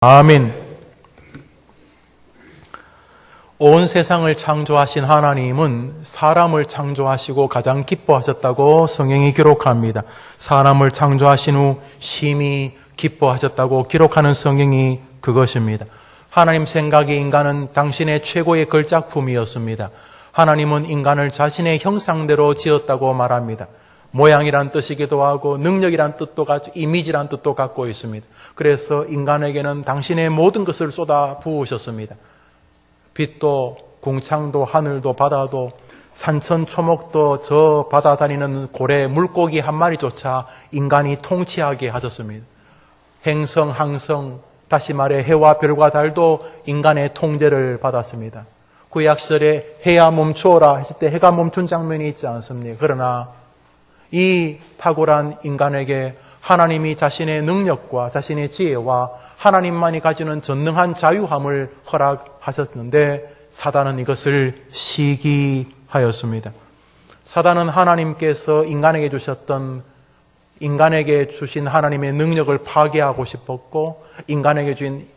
아멘. 온 세상을 창조하신 하나님은 사람을 창조하시고 가장 기뻐하셨다고 성경이 기록합니다. 사람을 창조하신 후 심히 기뻐하셨다고 기록하는 성경이 그것입니다. 하나님 생각에 인간은 당신의 최고의 걸작품이었습니다. 하나님은 인간을 자신의 형상대로 지었다고 말합니다. 모양이란 뜻이기도 하고 능력이란 뜻도 갖고 이미지란 뜻도 갖고 있습니다. 그래서 인간에게는 당신의 모든 것을 쏟아 부으셨습니다. 빛도 궁창도 하늘도 바다도 산천초목도 저 바다 다니는 고래 물고기 한 마리조차 인간이 통치하게 하셨습니다. 행성 항성 다시 말해 해와 별과 달도 인간의 통제를 받았습니다. 구약 시절에 해야 멈추어라 했을 때 해가 멈춘 장면이 있지 않습니까? 그러나 이 탁월한 인간에게 하나님이 자신의 능력과 자신의 지혜와 하나님만이 가지는 전능한 자유함을 허락하셨는데 사단은 이것을 시기하였습니다. 사단은 하나님께서 인간에게 주신 하나님의 능력을 파괴하고 싶었고 인간에게 주신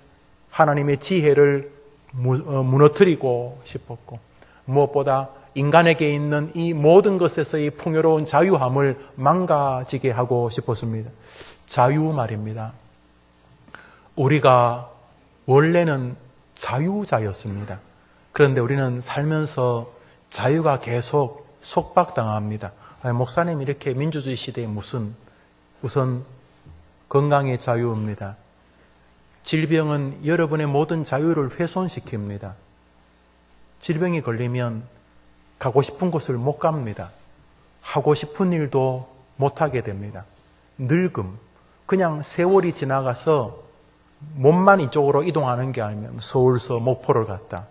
하나님의 지혜를 무너뜨리고 싶었고 무엇보다 인간에게 있는 이 모든 것에서의 풍요로운 자유함을 망가지게 하고 싶었습니다. 자유 말입니다. 우리가 원래는 자유자였습니다. 그런데 우리는 살면서 자유가 계속 속박당합니다. 목사님 이렇게 민주주의 시대에 우선 건강의 자유입니다. 질병은 여러분의 모든 자유를 훼손시킵니다. 질병이 걸리면 가고 싶은 곳을 못 갑니다. 하고 싶은 일도 못하게 됩니다. 늙음, 그냥 세월이 지나가서 몸만 이쪽으로 이동하는 게 아니면 서울서 목포를 갔다,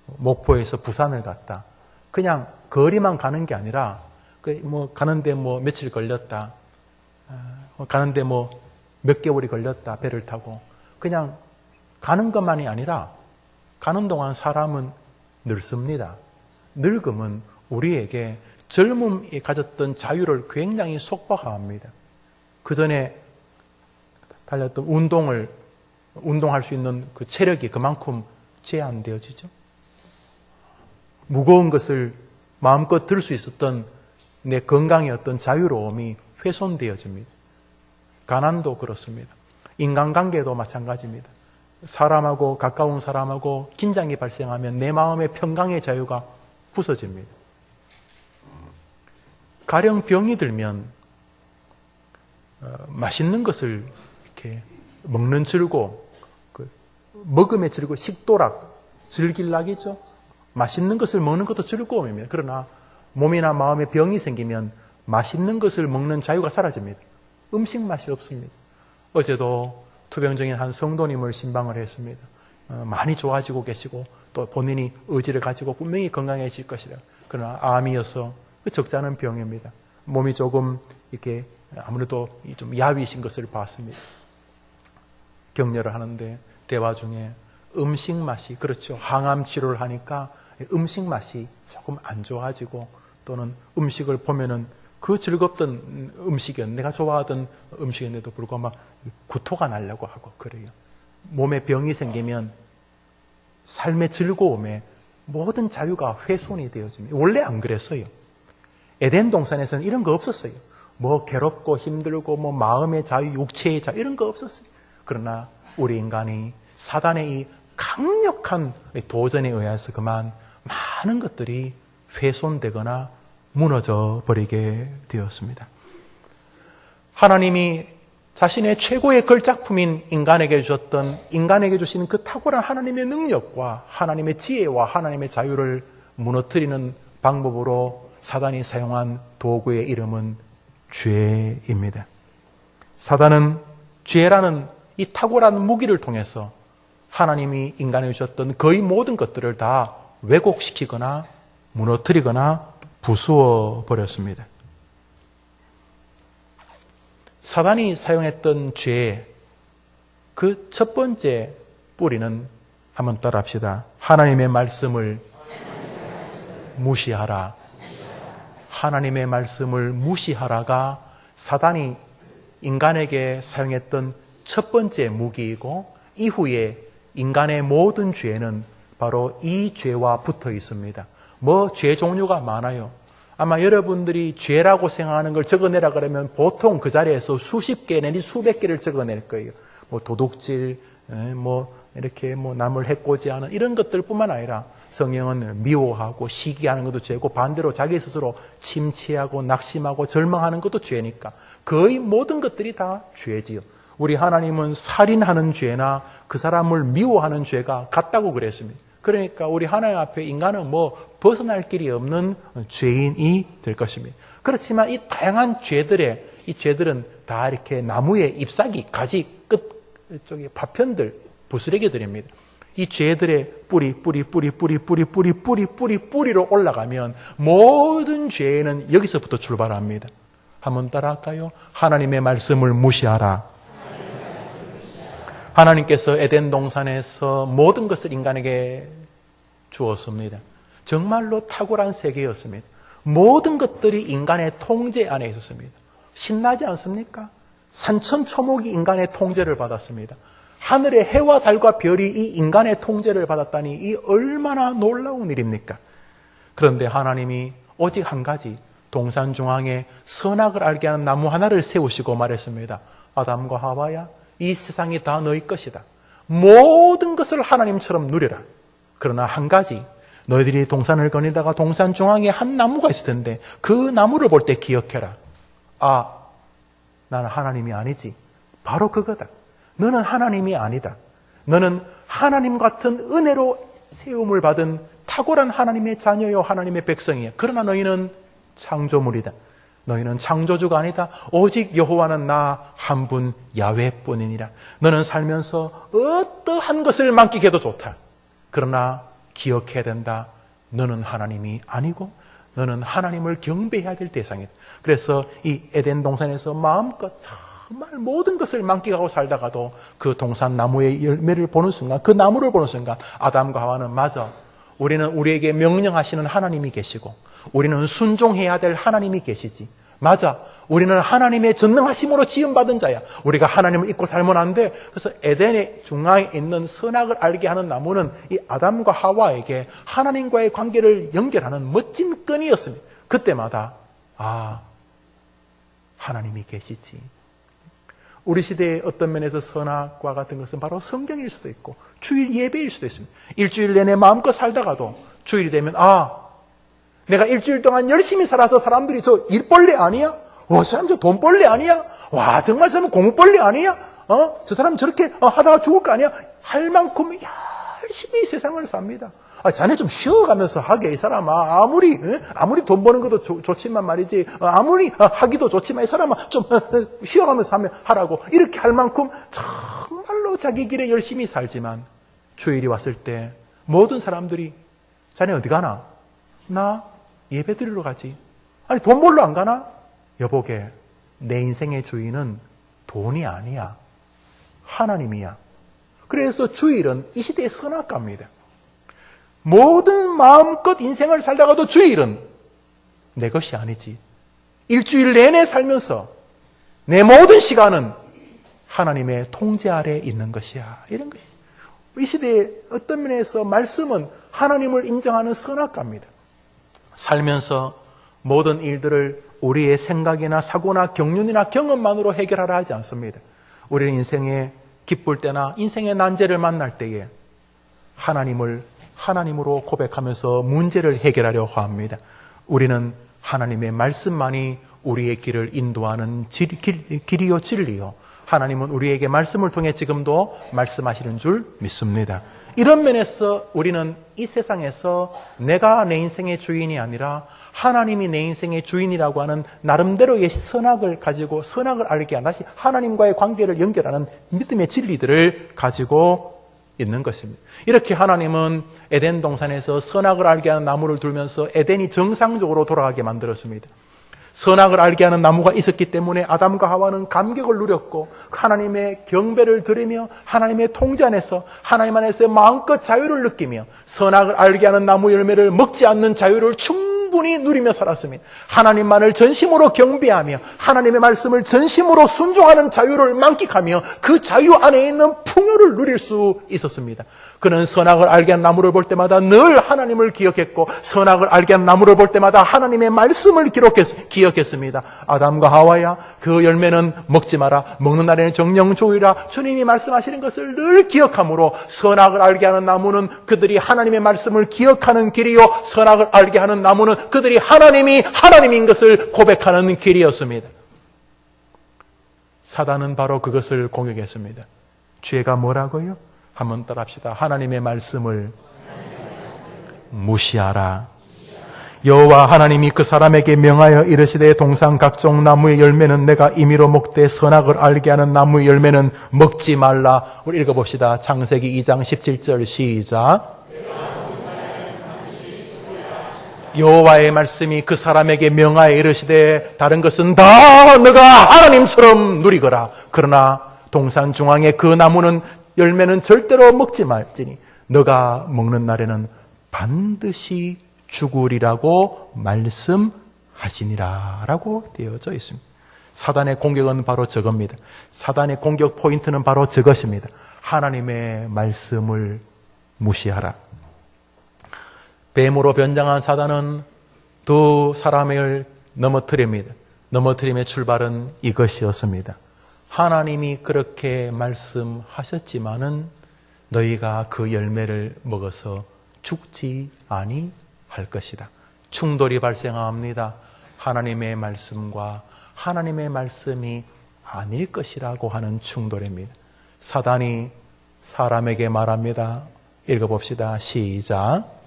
목포에서 부산을 갔다, 그냥 거리만 가는 게 아니라 가는데 며칠 걸렸다, 가는데 몇 개월이 걸렸다, 배를 타고 그냥 가는 것만이 아니라 가는 동안 사람은 늙습니다. 늙음은 우리에게 젊음이 가졌던 자유를 굉장히 속박합니다. 그 전에 달렸던 운동할 수 있는 그 체력이 그만큼 제한되어지죠. 무거운 것을 마음껏 들 수 있었던 내 건강의 어떤 자유로움이 훼손되어집니다. 가난도 그렇습니다. 인간관계도 마찬가지입니다. 사람하고 가까운 사람하고 긴장이 발생하면 내 마음의 평강의 자유가 부서집니다. 가령 병이 들면 맛있는 것을 이렇게 먹는 즐거움, 먹음의 즐거움, 식도락, 즐길락이죠. 맛있는 것을 먹는 것도 즐거움입니다. 그러나 몸이나 마음에 병이 생기면 맛있는 것을 먹는 자유가 사라집니다. 음식 맛이 없습니다. 어제도 투병중인 한 성도님을 신방을 했습니다. 많이 좋아지고 계시고 또 본인이 의지를 가지고 분명히 건강해질 것이라. 그러나 암이어서 적잖은 병입니다. 몸이 조금 이렇게 아무래도 좀 야위신 것을 봤습니다. 격려를 하는데 대화 중에 음식 맛이, 그렇죠. 항암 치료를 하니까 음식 맛이 조금 안 좋아지고 또는 음식을 보면은 그 즐겁던 음식이었는데 내가 좋아하던 음식인데도 불구하고 막 구토가 나려고 하고 그래요. 몸에 병이 생기면 삶의 즐거움에 모든 자유가 훼손이 되어집니다. 원래 안 그랬어요. 에덴 동산에서는 이런 거 없었어요. 괴롭고 힘들고 마음의 자유, 육체의 자유 이런 거 없었어요. 그러나 우리 인간이 사단의 이 강력한 도전에 의해서 그만 많은 것들이 훼손되거나 무너져 버리게 되었습니다. 하나님이 자신의 최고의 걸작품인 인간에게 주신 그 탁월한 하나님의 능력과 하나님의 지혜와 하나님의 자유를 무너뜨리는 방법으로 사단이 사용한 도구의 이름은 죄입니다. 사단은 죄라는 이 탁월한 무기를 통해서 하나님이 인간에게 주셨던 거의 모든 것들을 다 왜곡시키거나 무너뜨리거나 부수어 버렸습니다. 사단이 사용했던 죄의 그 첫 번째 뿌리는 한번 따라합시다. 하나님의 말씀을 무시하라. 하나님의 말씀을 무시하라가 사단이 인간에게 사용했던 첫 번째 무기이고 이후에 인간의 모든 죄는 바로 이 죄와 붙어 있습니다. 죄 종류가 많아요. 아마 여러분들이 죄라고 생각하는 걸 적어내라 그러면 보통 그 자리에서 수십 개 내지 수백 개를 적어낼 거예요. 도둑질, 이렇게 남을 해코지하는 이런 것들뿐만 아니라 성경은 미워하고 시기하는 것도 죄고 반대로 자기 스스로 침체하고 낙심하고 절망하는 것도 죄니까 거의 모든 것들이 다 죄지요. 우리 하나님은 살인하는 죄나 그 사람을 미워하는 죄가 같다고 그랬습니다. 그러니까 우리 하나님 앞에 인간은 벗어날 길이 없는 죄인이 될 것입니다. 그렇지만 이 다양한 이 죄들은 다 이렇게 나무의 잎사귀, 가지, 끝, 쪽에 파편들, 부스러기들입니다. 이 죄들의 뿌리로 올라가면 모든 죄는 여기서부터 출발합니다. 한번 따라할까요? 하나님의 말씀을 무시하라. 하나님께서 에덴 동산에서 모든 것을 인간에게 주었습니다. 정말로 탁월한 세계였습니다. 모든 것들이 인간의 통제 안에 있었습니다. 신나지 않습니까? 산천초목이 인간의 통제를 받았습니다. 하늘의 해와 달과 별이 이 인간의 통제를 받았다니 이 얼마나 놀라운 일입니까? 그런데 하나님이 오직 한 가지 동산 중앙에 선악을 알게 하는 나무 하나를 세우시고 말했습니다. 아담과 하와야, 이 세상이 다 너희 것이다. 모든 것을 하나님처럼 누려라. 그러나 한 가지, 너희들이 동산을 거니다가 동산 중앙에 한 나무가 있을 텐데 그 나무를 볼 때 기억해라. 나는 하나님이 아니지. 바로 그거다. 너는 하나님이 아니다. 너는 하나님 같은 은혜로 세움을 받은 탁월한 하나님의 자녀요, 하나님의 백성이야. 그러나 너희는 창조물이다. 너희는 창조주가 아니다. 오직 여호와는 나 한 분 야훼뿐이니라. 너는 살면서 어떠한 것을 만끽해도 좋다. 그러나 기억해야 된다. 너는 하나님이 아니고 너는 하나님을 경배해야 될 대상이다. 그래서 이 에덴 동산에서 마음껏 정말 모든 것을 만끽하고 살다가도 그 동산 나무의 열매를 보는 순간, 그 나무를 보는 순간 아담과 하와는 맞아. 우리는 우리에게 명령하시는 하나님이 계시고 우리는 순종해야 될 하나님이 계시지. 맞아. 우리는 하나님의 전능하심으로 지음받은 자야. 우리가 하나님을 잊고 살면 안 돼. 그래서 에덴의 중앙에 있는 선악을 알게 하는 나무는 이 아담과 하와에게 하나님과의 관계를 연결하는 멋진 끈이었습니다. 그때마다 하나님이 계시지. 우리 시대의 어떤 면에서 선악과 같은 것은 바로 성경일 수도 있고 주일 예배일 수도 있습니다. 일주일 내내 마음껏 살다가도 주일이 되면 내가 일주일 동안 열심히 살아서 사람들이 저 일벌레 아니야? 저 사람 저 돈벌레 아니야? 와, 정말 저 사람 공벌레 아니야? 저 사람 저렇게 하다가 죽을 거 아니야? 할 만큼 열심히 세상을 삽니다. 자네 좀 쉬어가면서 하게. 이 사람아, 아무리 돈 버는 것도 좋지만 말이지, 아무리 하기도 좋지만 이 사람아 좀 쉬어가면서 하라고. 이렇게 할 만큼 정말로 자기 길에 열심히 살지만 주일이 왔을 때 모든 사람들이 자네 어디 가나? 나 예배 드리러 가지. 아니 돈 벌러 안 가나? 여보게, 내 인생의 주인은 돈이 아니야. 하나님이야. 그래서 주일은 이 시대의 선악과입니다. 모든 마음껏 인생을 살다가도 주일은 내 것이 아니지. 일주일 내내 살면서 내 모든 시간은 하나님의 통제 아래 있는 것이야. 이런 것이. 이 시대의 어떤 면에서 말씀은 하나님을 인정하는 선악과입니다. 살면서 모든 일들을 우리의 생각이나 사고나 경륜이나 경험만으로 해결하라 하지 않습니다. 우리는 인생에 기쁠 때나 인생의 난제를 만날 때에 하나님으로 고백하면서 문제를 해결하려 합니다. 우리는 하나님의 말씀만이 우리의 길을 인도하는 길이요 진리요. 하나님은 우리에게 말씀을 통해 지금도 말씀하시는 줄 믿습니다. 이런 면에서 우리는 이 세상에서 내가 내 인생의 주인이 아니라 하나님이 내 인생의 주인이라고 하는 나름대로의 선악을 가지고 선악을 알게 하는 다시 하나님과의 관계를 연결하는 믿음의 진리들을 가지고 있는 것입니다. 이렇게 하나님은 에덴 동산에서 선악을 알게 하는 나무를 두면서 에덴이 정상적으로 돌아가게 만들었습니다. 선악을 알게 하는 나무가 있었기 때문에 아담과 하와는 감격을 누렸고 하나님의 경배를 드리며 하나님의 통제 안에서 하나님 안에서 마음껏 자유를 느끼며 선악을 알게 하는 나무 열매를 먹지 않는 자유를 충분히 충분히 누리며 살았습니다. 하나님만을 전심으로 경배하며 하나님의 말씀을 전심으로 순종하는 자유를 만끽하며 그 자유 안에 있는 풍요를 누릴 수 있었습니다. 그는 선악을 알게 한 나무를 볼 때마다 늘 하나님을 기억했고 선악을 알게 한 나무를 볼 때마다 하나님의 말씀을 기억했습니다. 아담과 하와야 그 열매는 먹지 마라. 먹는 날에는 정령 죽으리라. 주님이 말씀하시는 것을 늘 기억함으로 선악을 알게 하는 나무는 그들이 하나님의 말씀을 기억하는 길이요 선악을 알게 하는 나무는 그들이 하나님이 하나님인 것을 고백하는 길이었습니다. 사단은 바로 그것을 공격했습니다. 죄가 뭐라고요? 한번 따라합시다. 하나님의 말씀을 무시하라. 여호와 하나님이 그 사람에게 명하여 이르시되 동산 각종 나무의 열매는 내가 임의로 먹되 선악을 알게 하는 나무의 열매는 먹지 말라. 우리 읽어봅시다. 창세기 2장 17절 시작. 여호와의 말씀이 그 사람에게 명하여 이르시되 다른 것은 다 너가 하나님처럼 누리거라. 그러나 동산 중앙의 그 나무는 열매는 절대로 먹지 말지니 너가 먹는 날에는 반드시 죽으리라고 말씀하시니라 라고 되어져 있습니다. 사단의 공격은 바로 저겁니다. 사단의 공격 포인트는 바로 저것입니다. 하나님의 말씀을 무시하라. 뱀으로 변장한 사단은 두 사람을 넘어뜨립니다. 넘어뜨림의 출발은 이것이었습니다. 하나님이 그렇게 말씀하셨지만은 너희가 그 열매를 먹어서 죽지 아니할 것이다. 충돌이 발생합니다. 하나님의 말씀과 하나님의 말씀이 아닐 것이라고 하는 충돌입니다. 사단이 사람에게 말합니다. 읽어봅시다. 시작.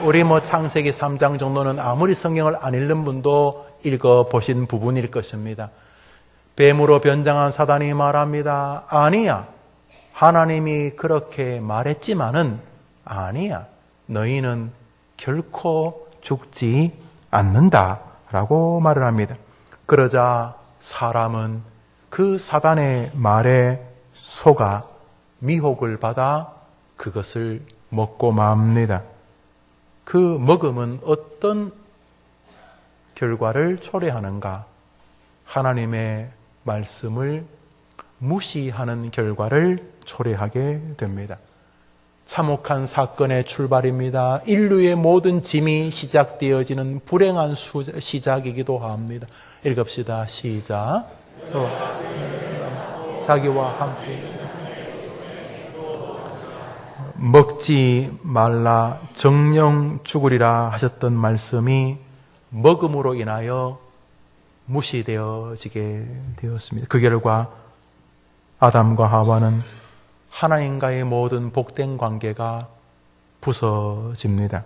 우리 창세기 3장 정도는 아무리 성경을 안 읽는 분도 읽어보신 부분일 것입니다. 뱀으로 변장한 사단이 말합니다. 아니야. 하나님이 그렇게 말했지만은 아니야. 너희는 결코 죽지 않는다. 라고 말을 합니다. 그러자 사람은 그 사단의 말에 속아 미혹을 받아 그것을 먹고 맙니다. 그 먹음은 어떤 결과를 초래하는가? 하나님의 말씀을 무시하는 결과를 초래하게 됩니다. 참혹한 사건의 출발입니다. 인류의 모든 짐이 시작되어지는 불행한 시작이기도 합니다. 읽읍시다. 시작. 자기와 함께 먹지 말라 정령 죽으리라 하셨던 말씀이 먹음으로 인하여 무시되어지게 되었습니다. 그 결과 아담과 하와는 하나님과의 모든 복된 관계가 부서집니다.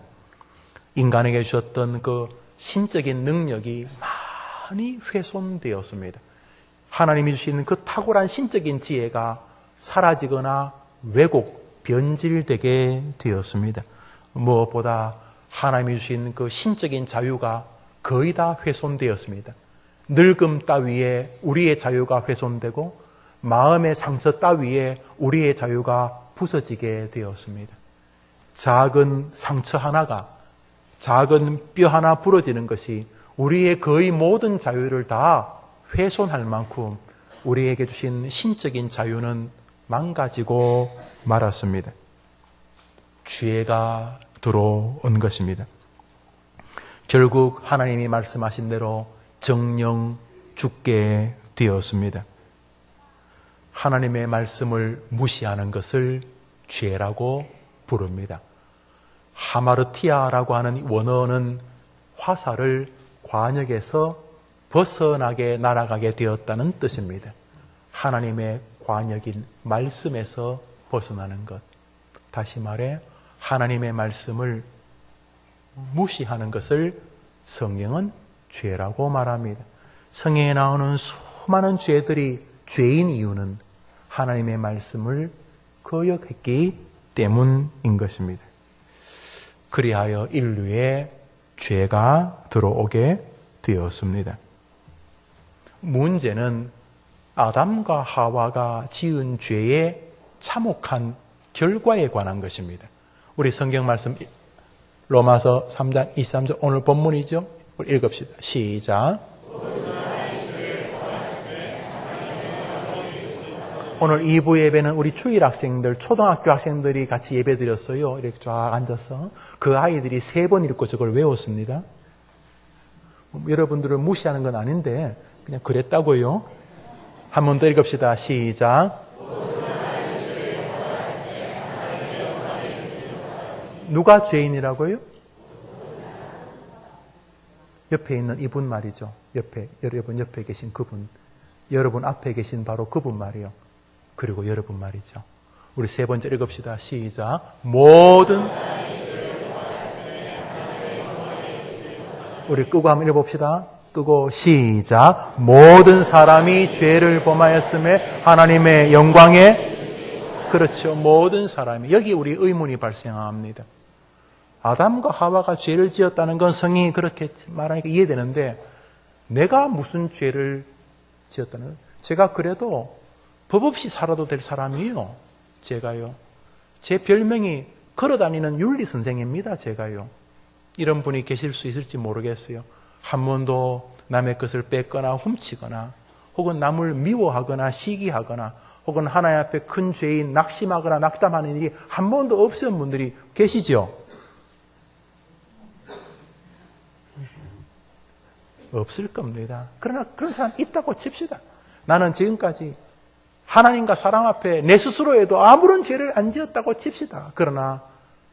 인간에게 주셨던 그 신적인 능력이 많이 훼손되었습니다. 하나님이 주신 그 탁월한 신적인 지혜가 사라지거나 왜곡, 변질되게 되었습니다. 무엇보다 하나님이 주신 그 신적인 자유가 거의 다 훼손되었습니다. 늙음 따위에 우리의 자유가 훼손되고 마음의 상처 따위에 우리의 자유가 부서지게 되었습니다. 작은 상처 하나가, 작은 뼈 하나 부러지는 것이 우리의 거의 모든 자유를 다 훼손할 만큼 우리에게 주신 신적인 자유는 망가지고 말았습니다. 죄가 들어온 것입니다. 결국 하나님이 말씀하신 대로 정령 죽게 되었습니다. 하나님의 말씀을 무시하는 것을 죄라고 부릅니다. 하마르티아라고 하는 원어는 화살을 관역에서 벗어나게 날아가게 되었다는 뜻입니다. 하나님의 관역인 말씀에서 벗어나는 것. 다시 말해 하나님의 말씀을 무시하는 것을 성경은 죄라고 말합니다. 성경에 나오는 수많은 죄들이 죄인 이유는 하나님의 말씀을 거역했기 때문인 것입니다. 그리하여 인류에 죄가 들어오게 되었습니다. 문제는 아담과 하와가 지은 죄의 참혹한 결과에 관한 것입니다. 우리 성경 말씀 로마서 3장 23절 오늘 본문이죠. 우리 읽읍시다. 시작. 오늘 2부 예배는 우리 주일 학생들, 초등학교 학생들이 같이 예배 드렸어요. 이렇게 쫙 앉아서 그 아이들이 3번 읽고 저걸 외웠습니다. 여러분들을 무시하는 건 아닌데 그냥 그랬다고요. 한 번 더 읽읍시다. 시작. 누가 죄인이라고요? 옆에 있는 이분 말이죠. 여러분 옆에 계신 그분. 여러분 앞에 계신 바로 그분 말이요. 그리고 여러분 말이죠. 우리 3번째 읽읍시다. 시작. 우리 끄고 한번 읽어봅시다. 끄고 시작. 모든 사람이 죄를 범하였음에 하나님의 영광에 그렇죠. 모든 사람이. 여기 우리 의문이 발생합니다. 아담과 하와가 죄를 지었다는 건 성경이 그렇게 말하니까 이해되는데 내가 무슨 죄를 지었다는 거예요? 제가 그래도 법 없이 살아도 될 사람이에요. 제가요. 제 별명이 걸어다니는 윤리선생입니다. 제가요. 이런 분이 계실 수 있을지 모르겠어요. 한 번도 남의 것을 뺏거나 훔치거나 혹은 남을 미워하거나 시기하거나 혹은 하나님 앞에 큰 죄인 낙심하거나 낙담하는 일이 한 번도 없은 분들이 계시죠? 없을 겁니다. 그러나 그런 사람 있다고 칩시다. 나는 지금까지 하나님과 사람 앞에 내 스스로에도 아무런 죄를 안 지었다고 칩시다. 그러나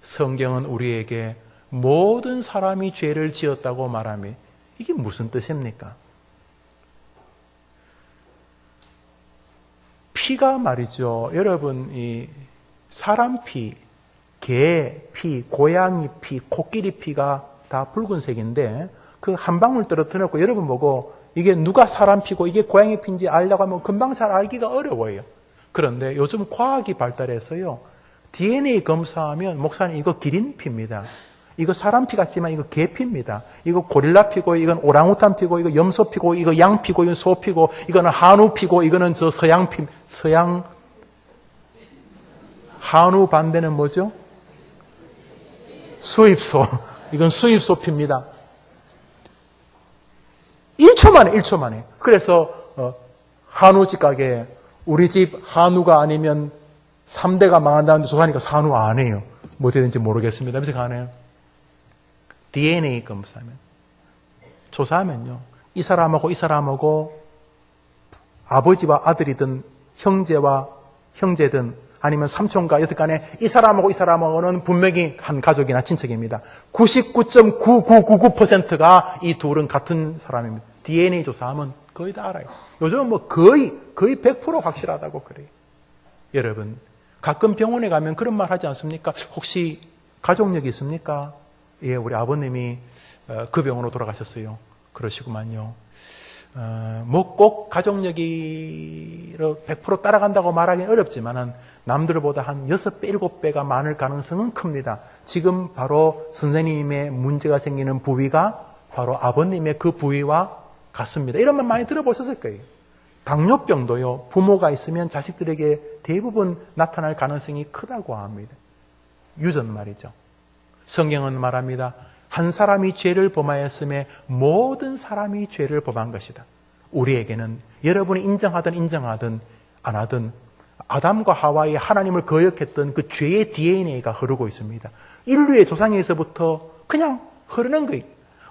성경은 우리에게 모든 사람이 죄를 지었다고 말하며 이게 무슨 뜻입니까? 피가 말이죠. 여러분, 이 사람 피, 개 피, 고양이 피, 코끼리 피가 다 붉은색인데 그 한 방울 떨어뜨려놓고 여러분 보고 이게 누가 사람 피고 이게 고양이 피인지 알려고 하면 금방 잘 알기가 어려워요. 그런데 요즘 과학이 발달해서요. DNA 검사하면 목사님 이거 기린 피입니다. 이거 사람 피 같지만 이거 개 피입니다. 이거 고릴라 피고 이건 오랑우탄 피고 이거 염소 피고 이거 양 피고 이건 소 피고 이거는 한우 피고 이거는 저 서양 피. 한우 반대는 뭐죠? 수입소. 이건 수입소 피입니다. 1초 만에. 그래서 한우집 가게에 우리 집 한우가 아니면 3대가 망한다는데 조사하니까 한우 안 해요. 뭐 되는지 모르겠습니다. 그래서 가네요. DNA 검사하면 조사하면요. 이 사람하고 이 사람하고 아버지와 아들이든 형제와 형제든 아니면 삼촌과 여튼간에 이 사람하고 이 사람하고는 분명히 한 가족이나 친척입니다. 99.9999%가 이 둘은 같은 사람입니다. DNA 조사하면 거의 다 알아요. 요즘은 뭐 거의 100% 확실하다고 그래요. 여러분, 가끔 병원에 가면 그런 말 하지 않습니까? 혹시 가족력이 있습니까? 예, 우리 아버님이 그 병원으로 돌아가셨어요. 그러시구만요. 뭐 꼭 가족력이 100% 따라간다고 말하기는 어렵지만은 남들보다 한 6배, 7배가 많을 가능성은 큽니다. 지금 바로 선생님의 문제가 생기는 부위가 바로 아버님의 그 부위와 같습니다. 이런 말 많이 들어보셨을 거예요. 당뇨병도요, 부모가 있으면 자식들에게 대부분 나타날 가능성이 크다고 합니다. 유전 말이죠. 성경은 말합니다. 한 사람이 죄를 범하였음에 모든 사람이 죄를 범한 것이다. 우리에게는 여러분이 인정하든 인정하든 안 하든 아담과 하와의 하나님을 거역했던 그 죄의 DNA가 흐르고 있습니다. 인류의 조상에서부터 그냥 흐르는 거예요.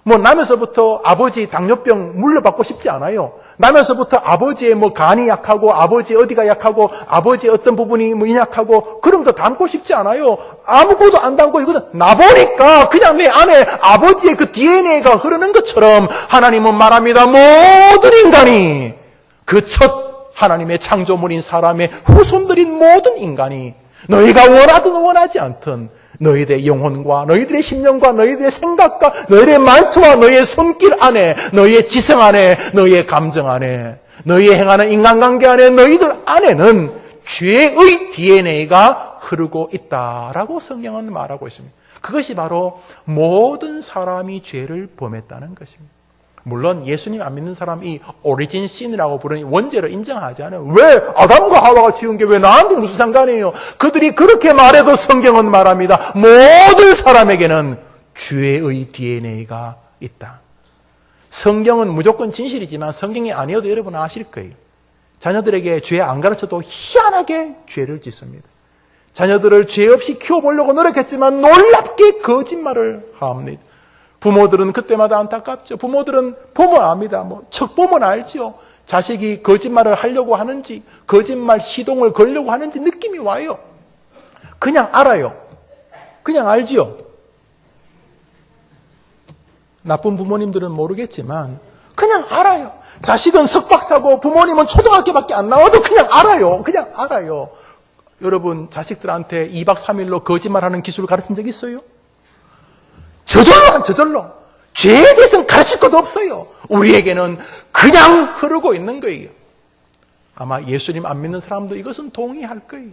뭐 나면서부터 아버지 당뇨병 물려받고 싶지 않아요. 나면서부터 아버지의 뭐 간이 약하고 아버지 어디가 약하고 아버지 어떤 부분이 뭐 약하고 그런 거 담고 싶지 않아요. 아무것도 안 담고 이거는 나보니까 그냥 내 안에 아버지의 그 DNA가 흐르는 것처럼 하나님은 말합니다. 모든 인간이 그 첫 하나님의 창조물인 사람의 후손들인 모든 인간이 너희가 원하든 원하지 않든 너희들의 영혼과 너희들의 심령과 너희들의 생각과 너희들의 말투와 너희의 손길 안에 너희의 지성 안에 너희의 감정 안에 너희의 행하는 인간관계 안에 너희들 안에는 죄의 DNA가 흐르고 있다라고 성경은 말하고 있습니다. 그것이 바로 모든 사람이 죄를 범했다는 것입니다. 물론 예수님 안 믿는 사람이 오리진 신이라고 부르니 원죄를 인정하지 않아요. 왜? 아담과 하와가 지은 게 왜 나한테 무슨 상관이에요? 그들이 그렇게 말해도 성경은 말합니다. 모든 사람에게는 죄의 DNA가 있다. 성경은 무조건 진실이지만 성경이 아니어도 여러분 아실 거예요. 자녀들에게 죄 안 가르쳐도 희한하게 죄를 짓습니다. 자녀들을 죄 없이 키워보려고 노력했지만 놀랍게 거짓말을 합니다. 부모들은 그때마다 안타깝죠. 부모들은 보면 압니다. 척 보면 알죠. 자식이 거짓말을 하려고 하는지, 거짓말 시동을 걸려고 하는지 느낌이 와요. 그냥 알아요. 그냥 알지요. 나쁜 부모님들은 모르겠지만 그냥 알아요. 자식은 석박사고 부모님은 초등학교밖에 안 나와도 그냥 알아요. 그냥 알아요. 여러분 자식들한테 2박 3일로 거짓말하는 기술을 가르친 적 있어요? 저절로 죄에 대해서는 가르칠 것도 없어요. 우리에게는 그냥 흐르고 있는 거예요. 아마 예수님 안 믿는 사람도 이것은 동의할 거예요.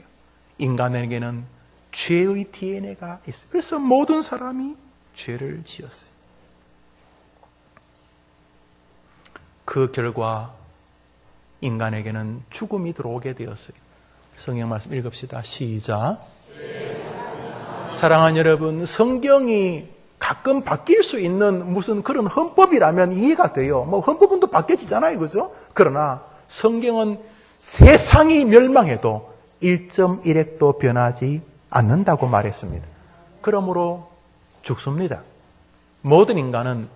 인간에게는 죄의 DNA가 있어요. 그래서 모든 사람이 죄를 지었어요. 그 결과 인간에게는 죽음이 들어오게 되었어요. 성경 말씀 읽읍시다. 시작. 사랑하는 여러분, 성경이 가끔 바뀔 수 있는 무슨 그런 헌법이라면 이해가 돼요. 헌법은 또 바뀌어지잖아요. 그죠? 그러나 성경은 세상이 멸망해도 1.1핵도 변하지 않는다고 말했습니다. 그러므로 죽습니다. 모든 인간은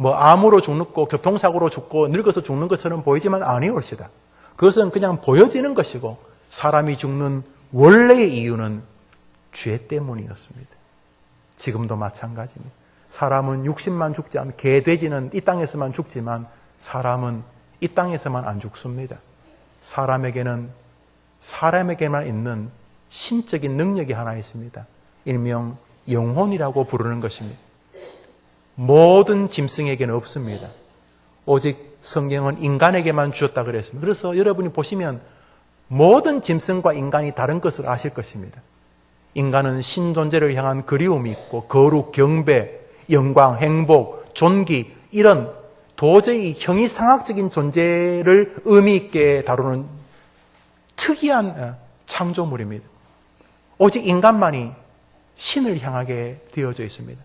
암으로 죽고 교통사고로 죽고 늙어서 죽는 것처럼 보이지만 아니올시다. 그것은 그냥 보여지는 것이고 사람이 죽는 원래의 이유는 죄 때문이었습니다. 지금도 마찬가지입니다. 사람은 육신만 죽지 않고 개, 돼지는 이 땅에서만 죽지만 사람은 이 땅에서만 안 죽습니다. 사람에게만 있는 신적인 능력이 하나 있습니다. 일명 영혼이라고 부르는 것입니다. 모든 짐승에게는 없습니다. 오직 성경은 인간에게만 주었다 그랬습니다. 그래서 여러분이 보시면 모든 짐승과 인간이 다른 것을 아실 것입니다. 인간은 신존재를 향한 그리움이 있고 거룩, 경배, 영광, 행복, 존귀 이런 도저히 형이상학적인 존재를 의미 있게 다루는 특이한 창조물입니다. 오직 인간만이 신을 향하게 되어져 있습니다.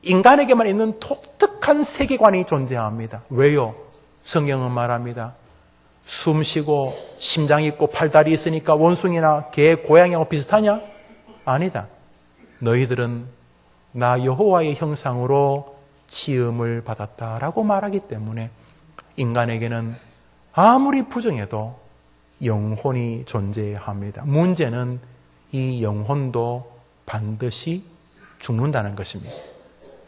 인간에게만 있는 독특한 세계관이 존재합니다. 왜요? 성경은 말합니다. 숨 쉬고 심장 있고 팔다리 있으니까 원숭이나 개, 고양이하고 비슷하냐? 아니다. 너희들은 나 여호와의 형상으로 지음을 받았다라고 말하기 때문에 인간에게는 아무리 부정해도 영혼이 존재합니다. 문제는 이 영혼도 반드시 죽는다는 것입니다.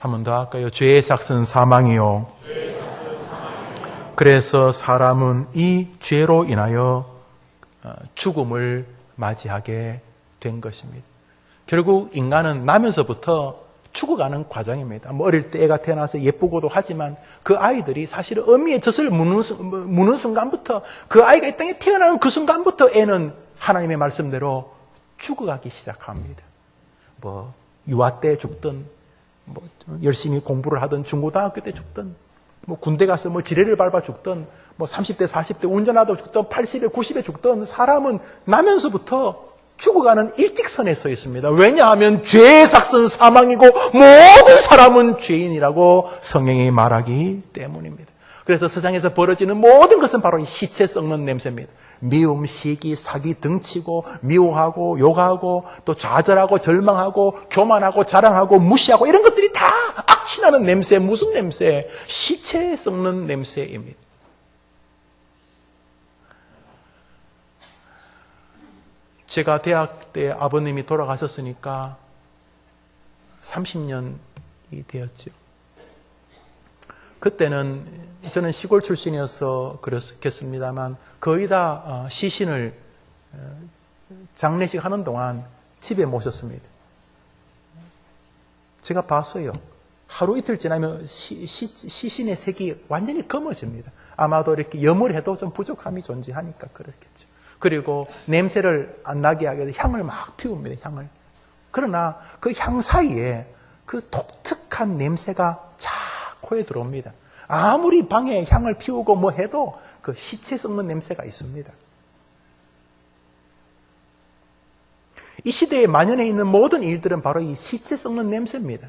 한 번 더 할까요? 죄의 삭은 사망이요. 그래서 사람은 이 죄로 인하여 죽음을 맞이하게 된 것입니다. 결국 인간은 나면서부터 죽어가는 과정입니다. 어릴 때 애가 태어나서 예쁘고도 하지만 그 아이들이 사실은 어미의 젖을 무는 순간부터 그 아이가 이 땅에 태어나는 그 순간부터 애는 하나님의 말씀대로 죽어가기 시작합니다. 유아 때 죽든 열심히 공부를 하든 중고등학교 때 죽든 군대 가서 지뢰를 밟아 죽든 30대 40대 운전하다 죽든 80에 90에 죽든 사람은 나면서부터 죽어가는 일직선에 서 있습니다. 왜냐하면 죄의 삭은 사망이고 모든 사람은 죄인이라고 성경이 말하기 때문입니다. 그래서 세상에서 벌어지는 모든 것은 바로 이 시체 썩는 냄새입니다. 미움, 시기, 사기, 등치고 미워하고 욕하고 또 좌절하고 절망하고 교만하고 자랑하고 무시하고 이런 것들이 다 악취나는 냄새, 무슨 냄새? 시체 썩는 냄새입니다. 제가 대학 때 아버님이 돌아가셨으니까 30년이 되었죠. 그때는 저는 시골 출신이어서 그렇겠습니다만 거의 다 시신을 장례식 하는 동안 집에 모셨습니다. 제가 봤어요. 하루 이틀 지나면 시신의 색이 완전히 검어집니다. 아마도 이렇게 염을 해도 좀 부족함이 존재하니까 그렇겠죠. 그리고 냄새를 안 나게 하기 위해서 향을 막 피웁니다. 향을. 그러나 그 향 사이에 그 독특한 냄새가 자 코에 들어옵니다. 아무리 방에 향을 피우고 해도 그 시체 썩는 냄새가 있습니다. 이 시대에 만연해 있는 모든 일들은 바로 이 시체 썩는 냄새입니다.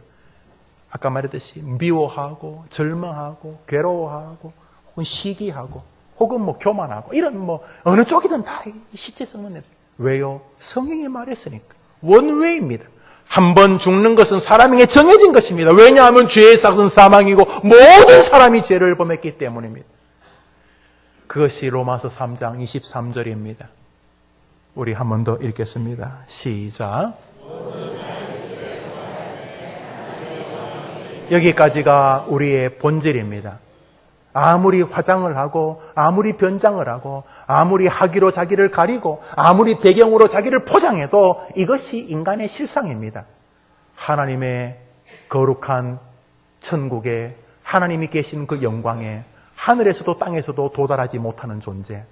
아까 말했듯이 미워하고 절망하고 괴로워하고 혹은 시기하고 혹은 교만하고 이런 어느 쪽이든 다 실제성은 없어요. 왜요? 성경이 말했으니까. 원웨이입니다. 한 번 죽는 것은 사람에게 정해진 것입니다. 왜냐하면 죄의 삭은 사망이고 모든 사람이 죄를 범했기 때문입니다. 그것이 로마서 3장 23절입니다. 우리 한 번 더 읽겠습니다. 시작. 여기까지가 우리의 본질입니다. 아무리 화장을 하고 아무리 변장을 하고 아무리 학위로 자기를 가리고 아무리 배경으로 자기를 포장해도 이것이 인간의 실상입니다. 하나님의 거룩한 천국에 하나님이 계신 그 영광에 하늘에서도 땅에서도 도달하지 못하는 존재.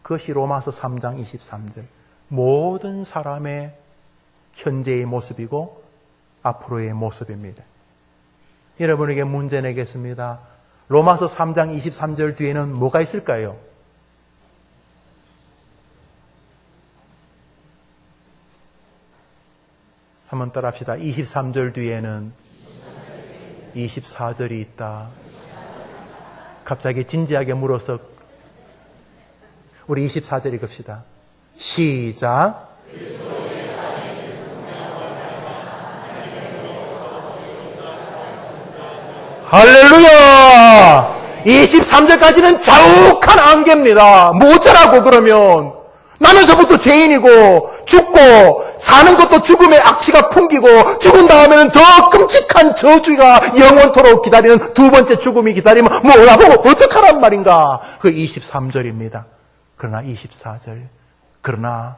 그것이 로마서 3장 23절. 모든 사람의 현재의 모습이고 앞으로의 모습입니다. 여러분에게 문제 내겠습니다. 로마서 3장 23절 뒤에는 뭐가 있을까요? 한번 따라합시다. 23절 뒤에는 24절이 있다. 갑자기 진지하게 물어서 우리 24절 읽읍시다. 시작. 할렐루야! 23절까지는 자욱한 안개입니다. 뭐쩌라고 그러면 나면서부터 죄인이고 죽고 사는 것도 죽음의 악취가 풍기고 죽은 다음에는 더 끔찍한 저주가 영원토록 기다리는 두 번째 죽음이 기다리면 나보고 어떡하란 말인가. 그 23절입니다. 그러나 24절. 그러나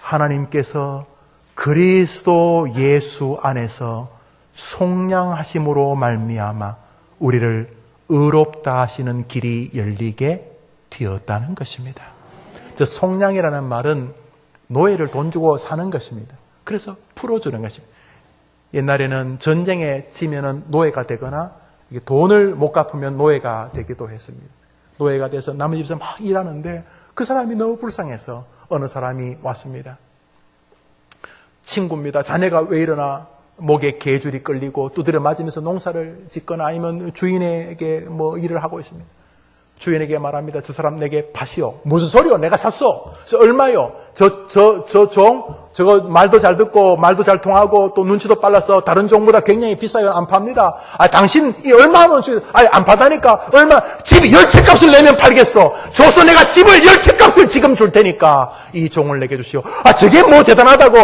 하나님께서 그리스도 예수 안에서 속량하심으로 말미암아 우리를 의롭다 하시는 길이 열리게 되었다는 것입니다. 저 속량이라는 말은 노예를 돈 주고 사는 것입니다. 그래서 풀어주는 것입니다. 옛날에는 전쟁에 지면은 노예가 되거나 돈을 못 갚으면 노예가 되기도 했습니다. 노예가 돼서 남의 집에서 막 일하는데 그 사람이 너무 불쌍해서 어느 사람이 왔습니다. 친구입니다. 자네가 왜 이러나? 목에 개줄이 끌리고 두드려 맞으면서 농사를 짓거나 아니면 주인에게 일을 하고 있습니다. 주인에게 말합니다. 저 사람 내게 파시오. 무슨 소리요? 내가 샀어. 얼마요? 저거 말도 잘 듣고 말도 잘 통하고 또 눈치도 빨라서 다른 종보다 굉장히 비싸요. 안 팝니다. 당신 이 얼마나 안 파다니까. 얼마 집 열채값을 내면 팔겠어. 줘서 내가 집을 열채값을 지금 줄 테니까 이 종을 내게 주시오. 저게 뭐 대단하다고.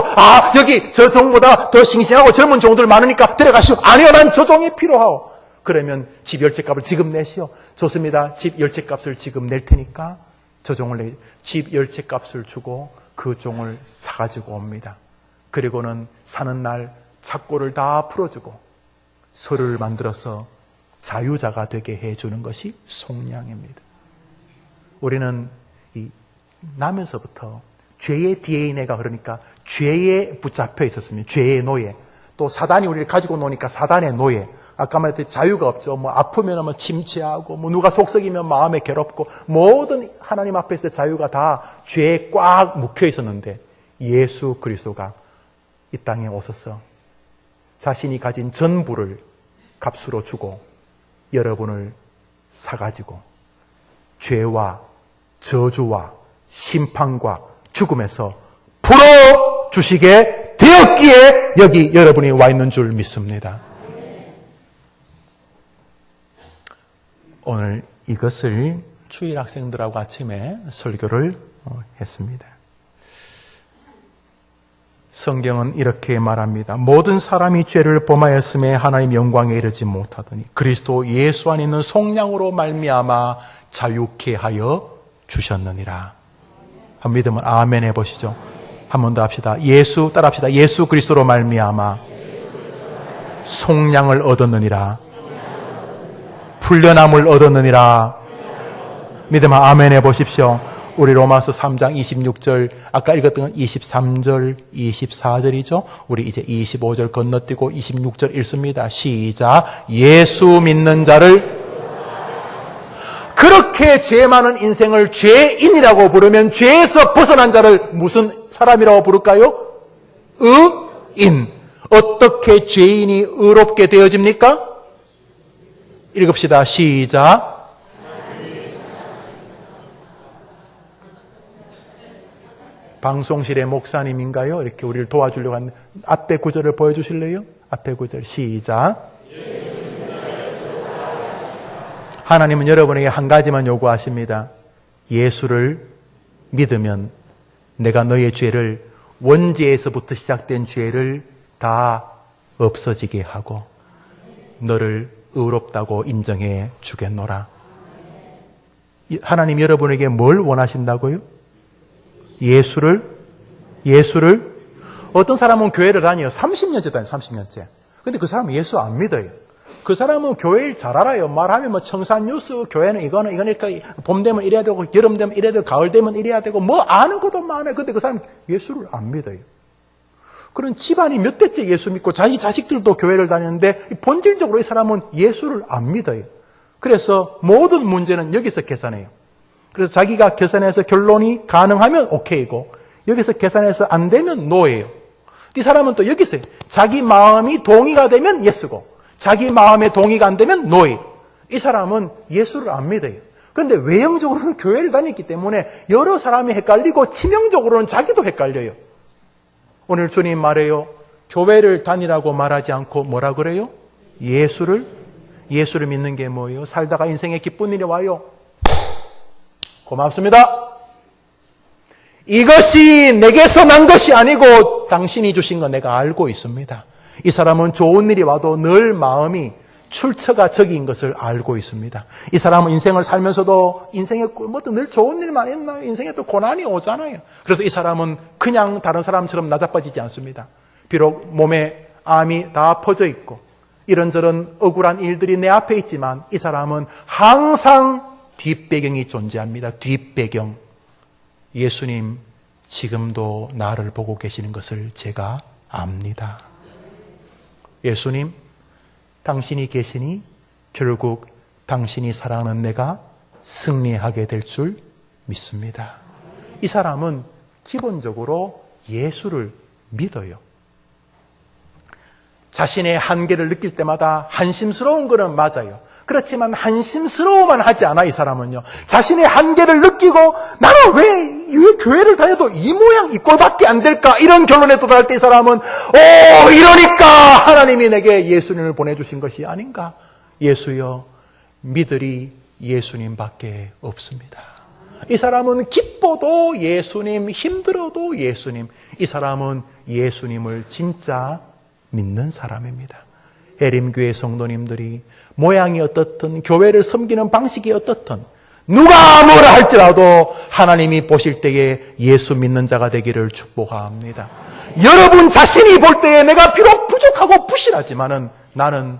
여기 저 종보다 더 싱싱하고 젊은 종들 많으니까 데려가시오. 아니요, 난 저 종이 필요하오. 그러면 집 열채값을 지금 내시오. 좋습니다. 집 열채값을 지금 낼 테니까 저 종을 집 열채값을 주고 그 종을 사가지고 옵니다. 그리고는 사는 날 착고를 다 풀어주고 서류를 만들어서 자유자가 되게 해주는 것이 속량입니다. 우리는 나면서부터 죄의 DNA가 그러니까 죄에 붙잡혀 있었습니다. 죄의 노예. 또 사단이 우리를 가지고 노니까 사단의 노예. 아까 말했듯이 자유가 없죠. 아프면 침체하고, 누가 속썩이면 마음에 괴롭고, 모든 하나님 앞에서 자유가 다 죄에 꽉 묵혀 있었는데, 예수 그리스도가 이 땅에 오셔서 자신이 가진 전부를 값으로 주고, 여러분을 사가지고, 죄와 저주와 심판과 죽음에서 풀어주시게 되었기에 여기 여러분이 와 있는 줄 믿습니다. 오늘 이것을 주일 학생들하고 아침에 설교를 했습니다. 성경은 이렇게 말합니다. 모든 사람이 죄를 범하였음에 하나님 영광에 이르지 못하더니 그리스도 예수 안에 있는 속량으로 말미암아 자유케 하여 주셨느니라. 한 믿으면 아멘 해보시죠. 한 번 더 합시다. 예수 따라합시다. 예수 그리스도로 말미암아 속량을 얻었느니라. 풀려남을 얻었느니라. 믿으면 아멘 해보십시오. 우리 로마서 3장 26절 아까 읽었던 건 23절 24절이죠. 우리 이제 25절 건너뛰고 26절 읽습니다. 시작. 예수 믿는 자를 그렇게 죄 많은 인생을 죄인이라고 부르면 죄에서 벗어난 자를 무슨 사람이라고 부를까요? 의인. 어떻게 죄인이 의롭게 되어집니까? 읽읍시다. 시작. 방송실의 목사님인가요? 이렇게 우리를 도와주려고 하는데 앞에 구절을 보여주실래요? 앞에 구절 시작. 하나님은 여러분에게 한 가지만 요구하십니다. 예수를 믿으면 내가 너의 죄를, 원죄에서부터 시작된 죄를 다 없어지게 하고 너를 의롭다고 인정해 주겠노라. 하나님 여러분에게 뭘 원하신다고요? 예수를. 어떤 사람은 교회를 다녀요. 30년째 다녀요. 30년째. 근데 그 사람은 예수 안 믿어요. 그 사람은 교회를 잘 알아요. 말하면 뭐 청산뉴스, 교회는 이거는 이렇게 봄 되면 이래야 되고 여름 되면 이래야 되고 가을 되면 이래야 되고 뭐 아는 것도 많아요. 근데 그 사람은 예수를 안 믿어요. 그런 집안이 몇 대째 예수 믿고 자기 자식들도 교회를 다니는데 본질적으로 이 사람은 예수를 안 믿어요. 그래서 모든 문제는 여기서 계산해요. 그래서 자기가 계산해서 결론이 가능하면 오케이고 여기서 계산해서 안 되면 노예요. 이 사람은 또 여기서 자기 마음이 동의가 되면 예수고 자기 마음에 동의가 안 되면 노예. 이 사람은 예수를 안 믿어요. 그런데 외형적으로는 교회를 다녔기 때문에 여러 사람이 헷갈리고 치명적으로는 자기도 헷갈려요. 오늘 주님 말해요. 교회를 다니라고 말하지 않고 뭐라 그래요? 예수를 믿는 게 뭐예요? 살다가 인생에 기쁜 일이 와요. 고맙습니다. 이것이 내게서 난 것이 아니고 당신이 주신 거 내가 알고 있습니다. 이 사람은 좋은 일이 와도 늘 마음이 출처가 저기인 것을 알고 있습니다. 이 사람은 인생을 살면서도 인생에 뭐 늘 좋은 일만 있나요? 인생에 또 고난이 오잖아요. 그래도 이 사람은 그냥 다른 사람처럼 나자빠지지 않습니다. 비록 몸에 암이 다 퍼져 있고 이런저런 억울한 일들이 내 앞에 있지만 이 사람은 항상 뒷배경이 존재합니다. 뒷배경. 예수님 지금도 나를 보고 계시는 것을 제가 압니다. 예수님, 당신이 계시니 결국 당신이 사랑하는 내가 승리하게 될 줄 믿습니다. 이 사람은 기본적으로 예수를 믿어요. 자신의 한계를 느낄 때마다 한심스러운 것은 맞아요. 그렇지만 한심스러워만 하지 않아. 이 사람은요, 자신의 한계를 느끼고 나는 왜 교회를 다녀도 이 모양 이 꼴밖에 안 될까, 이런 결론에 도달할 때 이 사람은 이러니까 하나님이 내게 예수님을 보내주신 것이 아닌가. 예수여, 믿으리 예수님밖에 없습니다. 이 사람은 기뻐도 예수님, 힘들어도 예수님. 이 사람은 예수님을 진짜 믿는 사람입니다. 해림교회 성도님들이 모양이 어떻든 교회를 섬기는 방식이 어떻든 누가 뭐라 할지라도 하나님이 보실 때에 예수 믿는 자가 되기를 축복합니다. 여러분 자신이 볼 때에 내가 비록 부족하고 부실하지만은 나는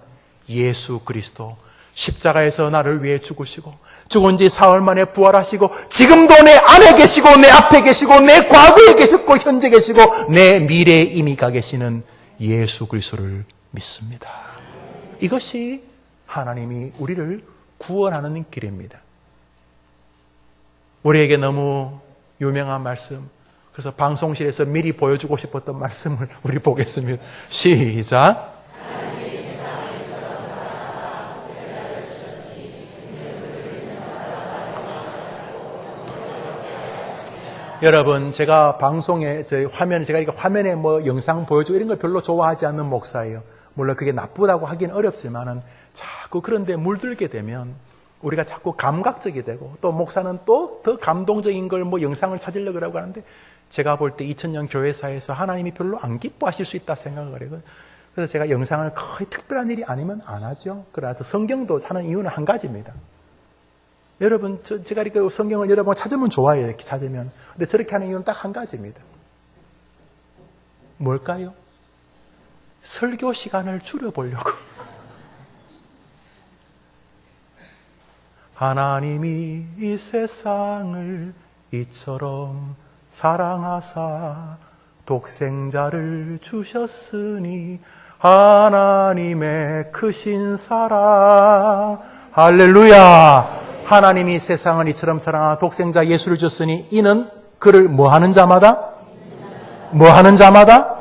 예수 그리스도 십자가에서 나를 위해 죽으시고 죽은 지 사흘 만에 부활하시고 지금도 내 안에 계시고 내 앞에 계시고 내 과거에 계셨고 현재 계시고 내 미래에 이미 가 계시는 예수 그리스도를 믿습니다. 이것이 하나님이 우리를 구원하는 길입니다. 우리에게 너무 유명한 말씀, 그래서 방송실에서 미리 보여주고 싶었던 말씀을 우리 보겠습니다. 시작. 여러분, 제가 방송에, 제가 이렇게 화면에 뭐 영상 보여주고 이런 걸 별로 좋아하지 않는 목사예요. 물론 그게 나쁘다고 하긴 어렵지만은 자꾸 그런데 물들게 되면 우리가 자꾸 감각적이 되고 또 목사는 또 더 감동적인 걸 뭐 영상을 찾으려고 그러고 하는데 제가 볼 때 2000년 교회사에서 하나님이 별로 안 기뻐하실 수 있다 생각을 해요. 그래서 제가 영상을 거의 특별한 일이 아니면 안 하죠. 그래서 성경도 하는 이유는 한 가지입니다. 여러분, 제가 이렇게 성경을 여러 번 찾으면 좋아요. 이렇게 찾으면. 근데 저렇게 하는 이유는 딱 한 가지입니다. 뭘까요? 설교 시간을 줄여보려고. 하나님이 이 세상을 이처럼 사랑하사 독생자를 주셨으니 하나님의 크신 사랑. 할렐루야. 하나님이 세상을 이처럼 사랑하사 독생자 예수를 주셨으니 이는 그를 뭐 하는 자마다? 뭐 하는 자마다?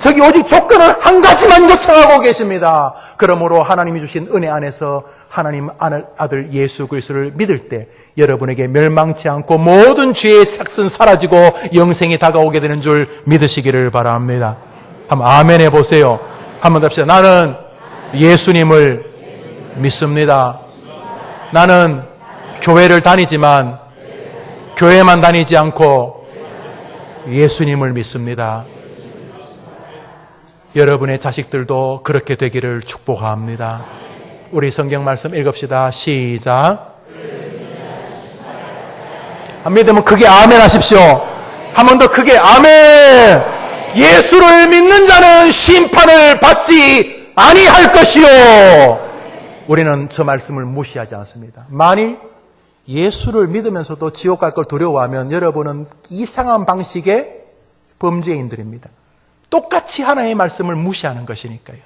저기 오직 조건을 한 가지만 요청하고 계십니다. 그러므로 하나님이 주신 은혜 안에서 하나님 아들 예수 그리스도를 믿을 때 여러분에게 멸망치 않고 모든 죄의 삭은 사라지고 영생이 다가오게 되는 줄 믿으시기를 바랍니다. 한번 아멘 해보세요. 한번 더 합시다. 나는 예수님을 믿습니다. 나는 교회를 다니지만 교회만 다니지 않고 예수님을 믿습니다. 여러분의 자식들도 그렇게 되기를 축복합니다. 우리 성경 말씀 읽읍시다. 시작. 믿으면 크게 아멘 하십시오. 한 번 더 크게 아멘. 예수를 믿는 자는 심판을 받지 아니할 것이요. 우리는 저 말씀을 무시하지 않습니다. 만일 예수를 믿으면서도 지옥 갈 걸 두려워하면 여러분은 이상한 방식의 범죄인들입니다. 똑같이 하나님의 말씀을 무시하는 것이니까요.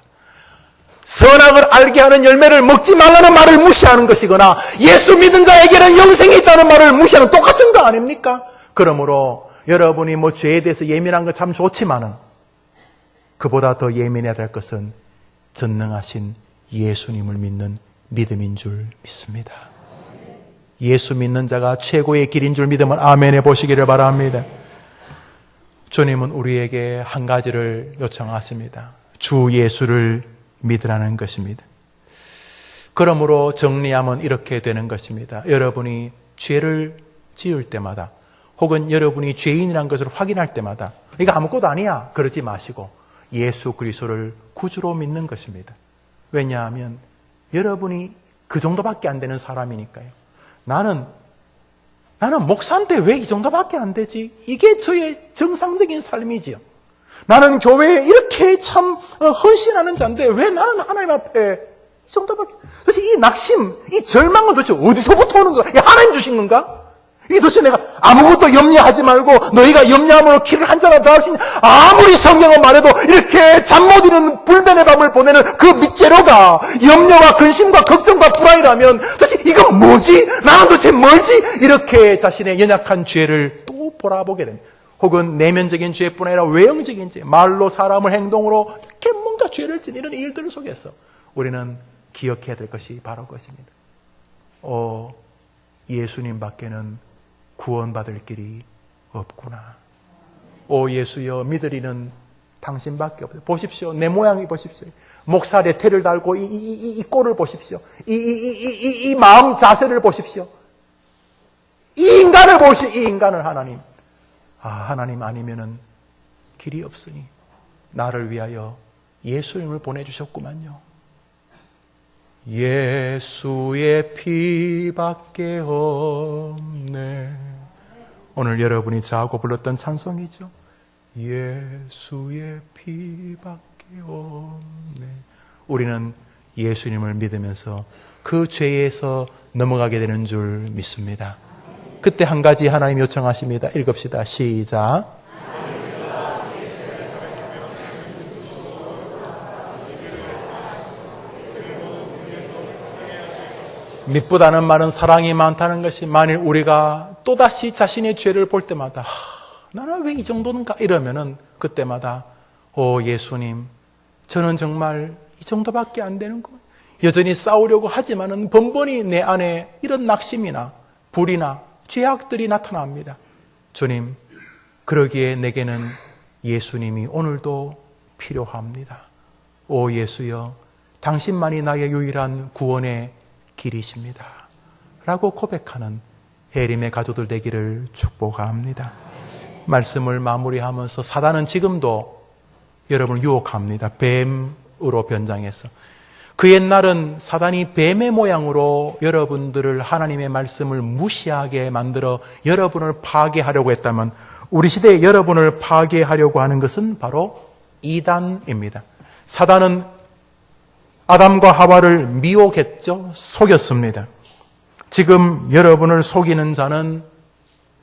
선악을 알게 하는 열매를 먹지 말라는 말을 무시하는 것이거나 예수 믿은 자에게는 영생이 있다는 말을 무시하는 똑같은 거 아닙니까? 그러므로 여러분이 뭐 죄에 대해서 예민한 건 참 좋지만은 그보다 더 예민해야 될 것은 전능하신 예수님을 믿는 믿음인 줄 믿습니다. 예수 믿는 자가 최고의 길인 줄 믿으면 아멘 해보시기를 바랍니다. 주님은 우리에게 한 가지를 요청하십니다. 주 예수를 믿으라는 것입니다. 그러므로 정리하면 이렇게 되는 것입니다. 여러분이 죄를 지을 때마다 혹은 여러분이 죄인이라는 것을 확인할 때마다 이거 아무것도 아니야 그러지 마시고 예수 그리스도를 구주로 믿는 것입니다. 왜냐하면 여러분이 그 정도밖에 안 되는 사람이니까요. 나는 목사인데 왜 이 정도밖에 안 되지? 이게 저의 정상적인 삶이지요. 나는 교회에 이렇게 참 헌신하는 자인데 왜 나는 하나님 앞에 이 정도밖에. 도대체 이 낙심, 이 절망은 도대체 어디서부터 오는 거야? 하나님 주신 건가? 이 도대체 내가 아무것도 염려하지 말고 너희가 염려함으로 키를 한자나 더 하시니 아무리 성경은 말해도 이렇게 잠 못 이루는 불변의 밤을 보내는 그 밑재료가 염려와 근심과 걱정과 불안이라면 도대체 이건 뭐지? 나는 도대체 뭘지? 이렇게 자신의 연약한 죄를 또 돌아보게 됩니다. 혹은 내면적인 죄뿐 아니라 외형적인 죄, 말로 사람을 행동으로 이렇게 뭔가 죄를 지는 이런 일들 속에서 우리는 기억해야 될 것이 바로 그것입니다. 예수님 밖에는 구원받을 길이 없구나. 오 예수여 믿으리는 당신밖에 없어요. 보십시오. 내 모양이 보십시오. 목사 레테를 달고 이 꼴을 보십시오. 이 마음 자세를 보십시오. 이 인간을 보십시오. 이 인간을 하나님. 하나님 아니면은 길이 없으니 나를 위하여 예수님을 보내주셨구만요. 예수의 피밖에 없네. 오늘 여러분이 저하고 불렀던 찬송이죠. 예수의 피밖에 없네. 우리는 예수님을 믿으면서 그 죄에서 넘어가게 되는 줄 믿습니다. 그때 한 가지 하나님 요청하십니다. 읽읍시다. 시작. 믿보다는 말은 사랑이 많다는 것이 만일 우리가 또다시 자신의 죄를 볼 때마다 나는 왜 이 정도인가 이러면은 그때마다 예수님 저는 정말 이 정도밖에 안 되는구나. 여전히 싸우려고 하지만은 번번이 내 안에 이런 낙심이나 불이나 죄악들이 나타납니다. 주님 그러기에 내게는 예수님이 오늘도 필요합니다. 오 예수여 당신만이 나의 유일한 구원의 길이십니다. 라고 고백하는 해림의 가족들 되기를 축복합니다. 말씀을 마무리하면서 사단은 지금도 여러분을 유혹합니다. 뱀으로 변장해서. 그 옛날은 사단이 뱀의 모양으로 여러분들을 하나님의 말씀을 무시하게 만들어 여러분을 파괴하려고 했다면 우리 시대에 여러분을 파괴하려고 하는 것은 바로 이단입니다. 사단은 아담과 하와를 미혹했죠. 속였습니다. 지금 여러분을 속이는 자는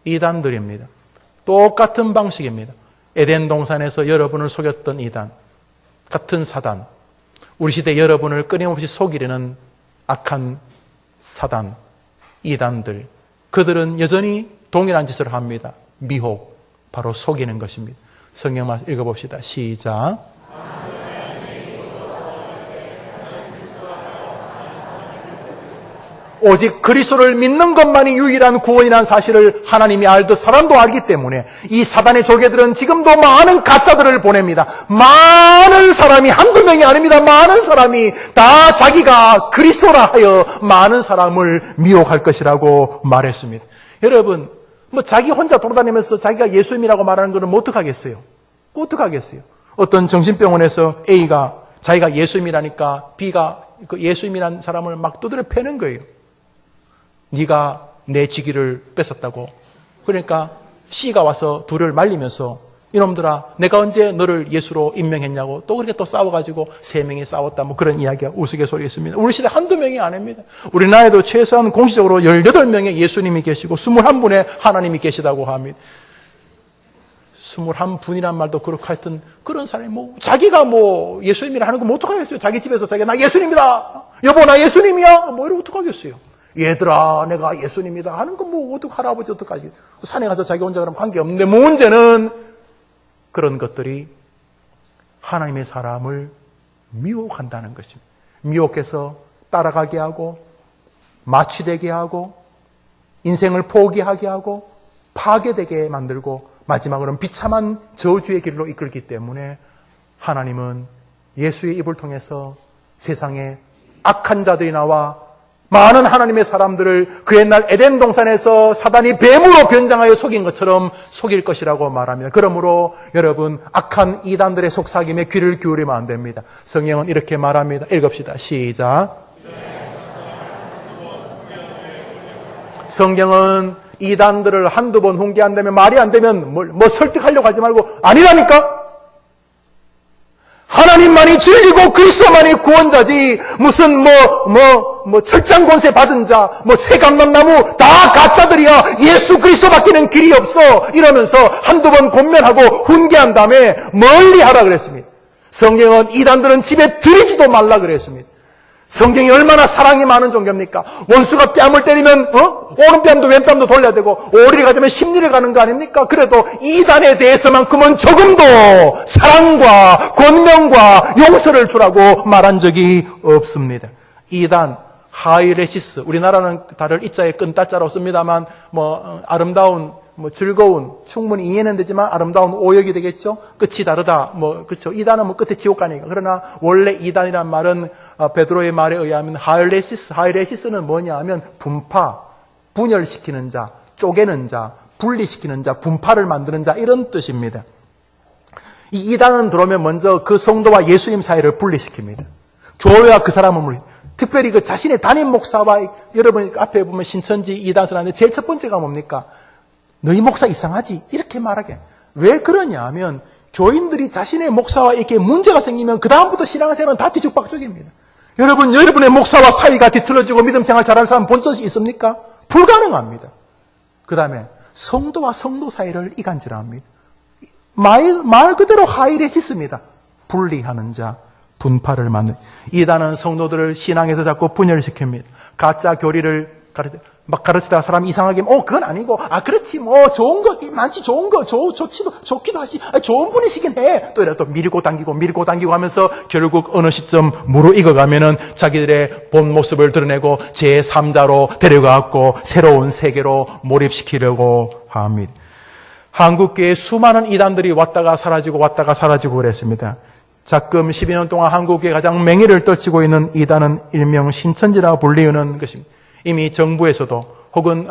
이단들입니다. 똑같은 방식입니다. 에덴 동산에서 여러분을 속였던 이단, 같은 사단. 우리 시대 여러분을 끊임없이 속이려는 악한 사단, 이단들. 그들은 여전히 동일한 짓을 합니다. 미혹, 바로 속이는 것입니다. 성경 말씀 읽어봅시다. 시작. 오직 그리스도를 믿는 것만이 유일한 구원이라는 사실을 하나님이 알듯 사단도 알기 때문에 이 사단의 조개들은 지금도 많은 가짜들을 보냅니다. 많은 사람이 한두 명이 아닙니다. 많은 사람이 다 자기가 그리스도라 하여 많은 사람을 미혹할 것이라고 말했습니다. 여러분, 자기 혼자 돌아다니면서 자기가 예수님이라고 말하는 것은 어떡하겠어요? 어떡하겠어요? 어떤 정신병원에서 A가 자기가 예수님이라니까 B가 그 예수님이라는 사람을 막 두드려 패는 거예요. 네가 내 직위를 뺏었다고. 그러니까 C가 와서 둘을 말리면서 이놈들아 내가 언제 너를 예수로 임명했냐고 또 그렇게 또 싸워가지고 3명이 싸웠다 뭐 그런 이야기가 우스갯소리였습니다. 우리 시대 한두 명이 아닙니다. 우리나라에도 최소한 공식적으로 18명의 예수님이 계시고 21분의 하나님이 계시다고 합니다. 21분이란 말도 그렇고 하여튼 그런 사람이 자기가 예수님이라 하는 거 뭐 어떡하겠어요? 자기 집에서 자기가 나 예수님이다. 여보 나 예수님이야. 이러고 어떡하겠어요? 얘들아 내가 예수님이다 하는 거 할아버지 어떡하지? 산에 가서 자기 혼자 그러면 관계없는데 문제는 그런 것들이 하나님의 사람을 미혹한다는 것입니다. 미혹해서 따라가게 하고 마취되게 하고 인생을 포기하게 하고 파괴되게 만들고 마지막으로는 비참한 저주의 길로 이끌기 때문에 하나님은 예수의 입을 통해서 세상에 악한 자들이 나와 많은 하나님의 사람들을 그 옛날 에덴 동산에서 사단이 뱀으로 변장하여 속인 것처럼 속일 것이라고 말합니다. 그러므로 여러분 악한 이단들의 속삭임에 귀를 기울이면 안 됩니다. 성경은 이렇게 말합니다. 읽읍시다. 시작. 성경은 이단들을 한두 번 훈계한다면 말이 안 되면 뭐 설득하려고 하지 말고 아니라니까. 하나님만이 진리고 그리스도만이 구원자지 무슨 철장 권세 받은 자 새감람나무 다 가짜들이야. 예수 그리스도밖에는 길이 없어. 이러면서 한두 번 권면하고 훈계한 다음에 멀리 하라 그랬습니다. 성경은 이단들은 집에 들이지도 말라 그랬습니다. 성경이 얼마나 사랑이 많은 종교입니까? 원수가 뺨을 때리면 오른뺨도 왼뺨도 돌려야 되고 오리를 가자면 십리를 가는 거 아닙니까? 그래도 이단에 대해서만큼은 조금도 사랑과 권명과 용서를 주라고 말한 적이 없습니다. 이단 하이레시스, 우리나라는 다를 이자에 끈따자로 씁니다만 아름다운 즐거운, 충분히 이해는 되지만 아름다운 오역이 되겠죠? 끝이 다르다. 그렇죠. 이단은 끝에 지옥 가니까. 그러나 원래 이단이란 말은 베드로의 말에 의하면 하이레시스는 뭐냐 하면 분파, 분열시키는 자, 쪼개는 자, 분리시키는 자, 분파를 만드는 자 이런 뜻입니다. 이 이단은 들어오면 먼저 그 성도와 예수님 사이를 분리시킵니다. 교회와 그 사람을 특별히 그 자신의 담임 목사와 여러분 앞에 보면 신천지 이단설 하는데 제일 첫 번째가 뭡니까? 너희 목사 이상하지? 이렇게 말하게. 왜 그러냐 하면 교인들이 자신의 목사와 이렇게 문제가 생기면 그 다음부터 신앙생활은 다 뒤죽박죽입니다. 여러분의 목사와 사이가 뒤틀어지고 믿음 생활 잘하는 사람 본 적이 있습니까? 불가능합니다. 그 다음에 성도와 성도 사이를 이간질합니다. 말 그대로 하이레시스입니다. 분리하는 자, 분파를 만드는. 이단은 성도들을 신앙에서 자꾸 분열시킵니다. 가짜 교리를 가르치다가 사람이 이상하게 그건 아니고 그렇지 좋은 거 많지 좋은 거 좋기도 하지 좋은 분이시긴 해 또 이래 또 밀고 당기고 하면서 결국 어느 시점 무르익어가면은 자기들의 본 모습을 드러내고 제3자로 데려가고 새로운 세계로 몰입시키려고 합니다. 한국교회에 수많은 이단들이 왔다가 사라지고 그랬습니다. 작금 12년 동안 한국교회 가장 맹위를 떨치고 있는 이단은 일명 신천지라 불리우는 것입니다. 이미 정부에서도 혹은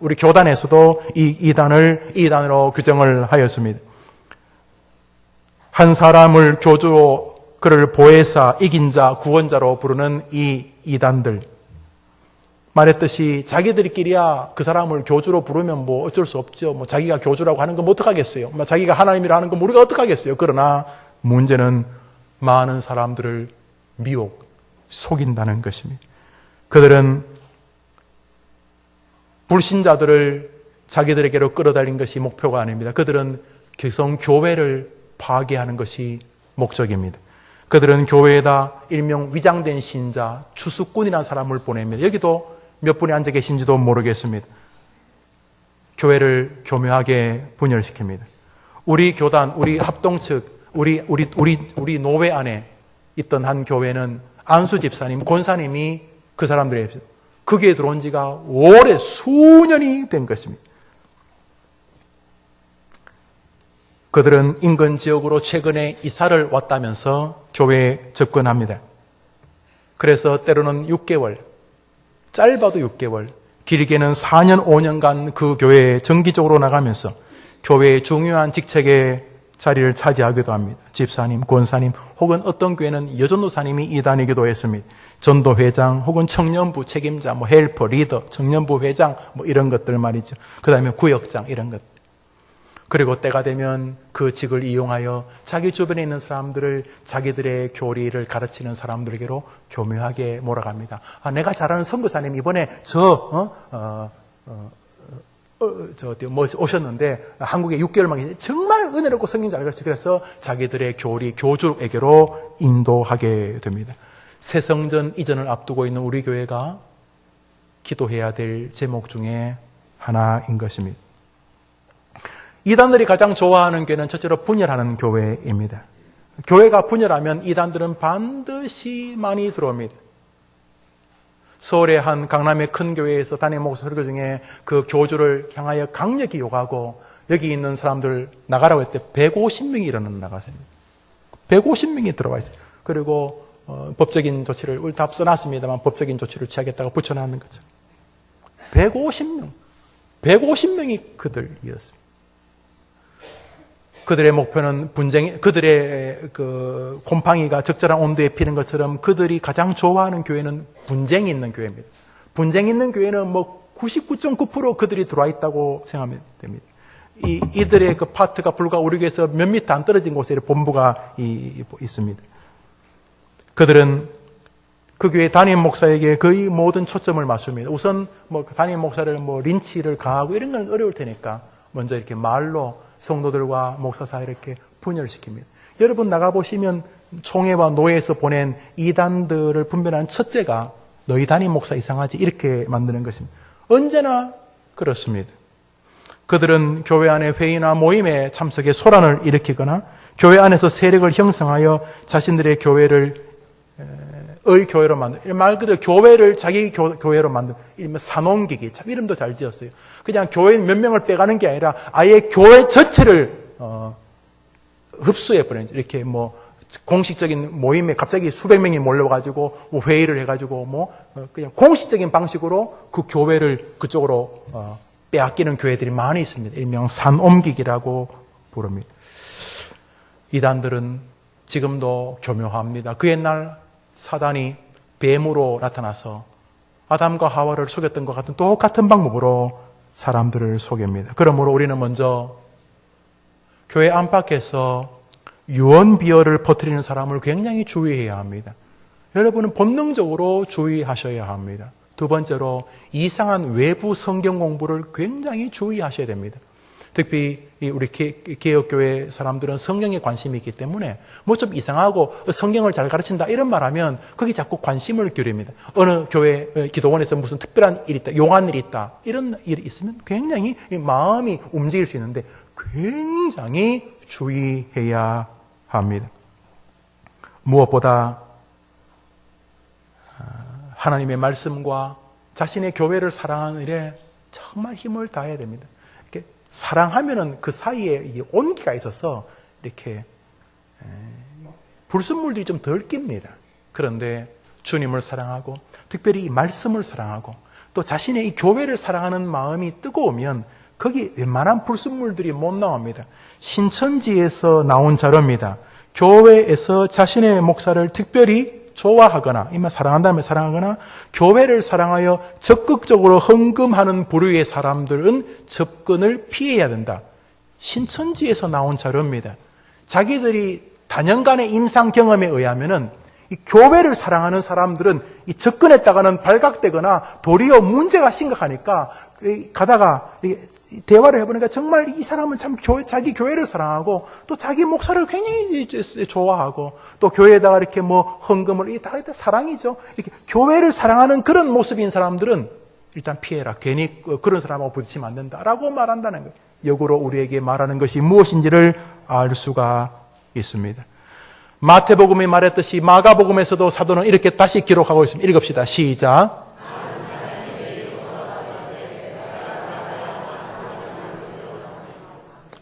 우리 교단에서도 이 이단을 이단으로 규정을 하였습니다. 한 사람을 교주로 그를 보혜사, 이긴 자, 구원자로 부르는 이 이단들. 말했듯이 자기들끼리야 그 사람을 교주로 부르면 어쩔 수 없죠. 자기가 교주라고 하는 건 어떡하겠어요. 자기가 하나님이라 하는 건 우리가 어떡하겠어요. 그러나 문제는 많은 사람들을 속인다는 것입니다. 그들은 불신자들을 자기들에게로 끌어들인 것이 목표가 아닙니다. 그들은 개성 교회를 파괴하는 것이 목적입니다. 그들은 교회에다 일명 위장된 신자, 추수꾼이라는 사람을 보냅니다. 여기도 몇 분이 앉아 계신지도 모르겠습니다. 교회를 교묘하게 분열시킵니다. 우리 교단, 우리 합동측, 우리 노회 안에 있던 한 교회는 안수 집사님, 권사님이 그 사람들의 거기에 들어온 지가 오래 수년이 된 것입니다. 그들은 인근 지역으로 최근에 이사를 왔다면서 교회에 접근합니다. 그래서 때로는 6개월, 짧아도 6개월, 길게는 4년, 5년간 그 교회에 정기적으로 나가면서 교회의 중요한 직책의 자리를 차지하기도 합니다. 집사님, 권사님, 혹은 어떤 교회는 여전도사님이 이단이기도 했습니다. 전도회장, 혹은 청년부 책임자, 헬퍼, 리더, 청년부 회장, 이런 것들 말이죠. 그 다음에 구역장, 이런 것. 그리고 때가 되면 그 직을 이용하여 자기 주변에 있는 사람들을 자기들의 교리를 가르치는 사람들에게로 교묘하게 몰아갑니다. 내가 잘 아는 선교사님 이번에 오셨는데 한국에 6개월만 정말 은혜롭고 성경 잘 가르쳐. 그래서 자기들의 교리, 교주에게로 인도하게 됩니다. 새성전 이전을 앞두고 있는 우리 교회가 기도해야 될 제목 중에 하나인 것입니다. 이단들이 가장 좋아하는 교회는 첫째로 분열하는 교회입니다. 교회가 분열하면 이단들은 반드시 많이 들어옵니다. 서울의 한 강남의 큰 교회에서 담임 목사 설교 중에 그 교주를 향하여 강력히 욕하고 여기 있는 사람들 나가라고 했을 때 150명이 일어나 나갔습니다. 150명이 들어와 있어요. 그리고 법적인 조치를 우리 다 써놨습니다만 법적인 조치를 취하겠다고 붙여놨는 거죠. 150명이 그들이었습니다. 그들의 목표는 그들의 그 곰팡이가 적절한 온도에 피는 것처럼 그들이 가장 좋아하는 교회는 분쟁이 있는 교회입니다. 분쟁이 있는 교회는 99.9% 그들이 들어와 있다고 생각하면 됩니다. 이들의 그 파트가 불과 우리 교회에서 몇 미터 안 떨어진 곳에 본부가 있습니다. 그들은 그 교회 담임 목사에게 거의 모든 초점을 맞춥니다. 우선 담임 목사를 린치를 가하고 이런 건 어려울 테니까 먼저 이렇게 말로 성도들과 목사 사이를 이렇게 분열시킵니다. 여러분 나가보시면 총회와 노회에서 보낸 이단들을 분별하는 첫째가 너희 담임 목사 이상하지 이렇게 만드는 것입니다. 언제나 그렇습니다. 그들은 교회 안에 회의나 모임에 참석해 소란을 일으키거나 교회 안에서 세력을 형성하여 자신들의 교회를 교회로 만들, 말 그대로 교회를 자기 교회로 만들, 이름은 산옮기기. 참 이름도 잘 지었어요. 그냥 교회 몇 명을 빼가는 게 아니라 아예 교회 전체를 흡수해버리는, 이렇게 공식적인 모임에 갑자기 수백 명이 몰려가지고 회의를 해가지고 그냥 공식적인 방식으로 그 교회를 그쪽으로 빼앗기는 교회들이 많이 있습니다. 일명 산옮기기라고 부릅니다. 이단들은 지금도 교묘합니다. 그 옛날 사단이 뱀으로 나타나서 아담과 하와를 속였던 것 같은 똑같은 방법으로 사람들을 속입니다. 그러므로 우리는 먼저 교회 안팎에서 유언비어를 퍼뜨리는 사람을 굉장히 주의해야 합니다. 여러분은 본능적으로 주의하셔야 합니다. 두 번째로 이상한 외부 성경 공부를 굉장히 주의하셔야 됩니다. 특히 우리 개혁교회 사람들은 성경에 관심이 있기 때문에 좀 이상하고 성경을 잘 가르친다 이런 말하면 거기 자꾸 관심을 기울입니다. 어느 교회 기도원에서 무슨 특별한 일이 있다, 용한 일이 있다 이런 일이 있으면 굉장히 마음이 움직일 수 있는데 굉장히 주의해야 합니다. 무엇보다 하나님의 말씀과 자신의 교회를 사랑하는 일에 정말 힘을 다해야 됩니다. 사랑하면은 그 사이에 온기가 있어서 이렇게 불순물들이 좀 덜 낍니다. 그런데 주님을 사랑하고 특별히 이 말씀을 사랑하고 또 자신의 이 교회를 사랑하는 마음이 뜨거우면 거기 웬만한 불순물들이 못 나옵니다. 신천지에서 나온 자료입니다. 교회에서 자신의 목사를 특별히 좋아하거나, 이만 사랑한다면 사랑하거나, 교회를 사랑하여 적극적으로 헌금하는 부류의 사람들은 접근을 피해야 된다. 신천지에서 나온 자료입니다. 자기들이 다년간의 임상 경험에 의하면은 이 교회를 사랑하는 사람들은 이 접근했다가는 발각되거나 도리어 문제가 심각하니까 가다가 대화를 해보니까 정말 이 사람은 참 자기 교회를 사랑하고 또 자기 목사를 굉장히 좋아하고 또 교회에다가 이렇게 헌금을 다 사랑이죠. 이렇게 교회를 사랑하는 그런 모습인 사람들은 일단 피해라. 괜히 그런 사람하고 부딪히면 안 된다라고 말한다는 거예요. 역으로 우리에게 말하는 것이 무엇인지를 알 수가 있습니다. 마태복음이 말했듯이 마가복음에서도 사도는 이렇게 다시 기록하고 있습니다. 읽읍시다. 시작.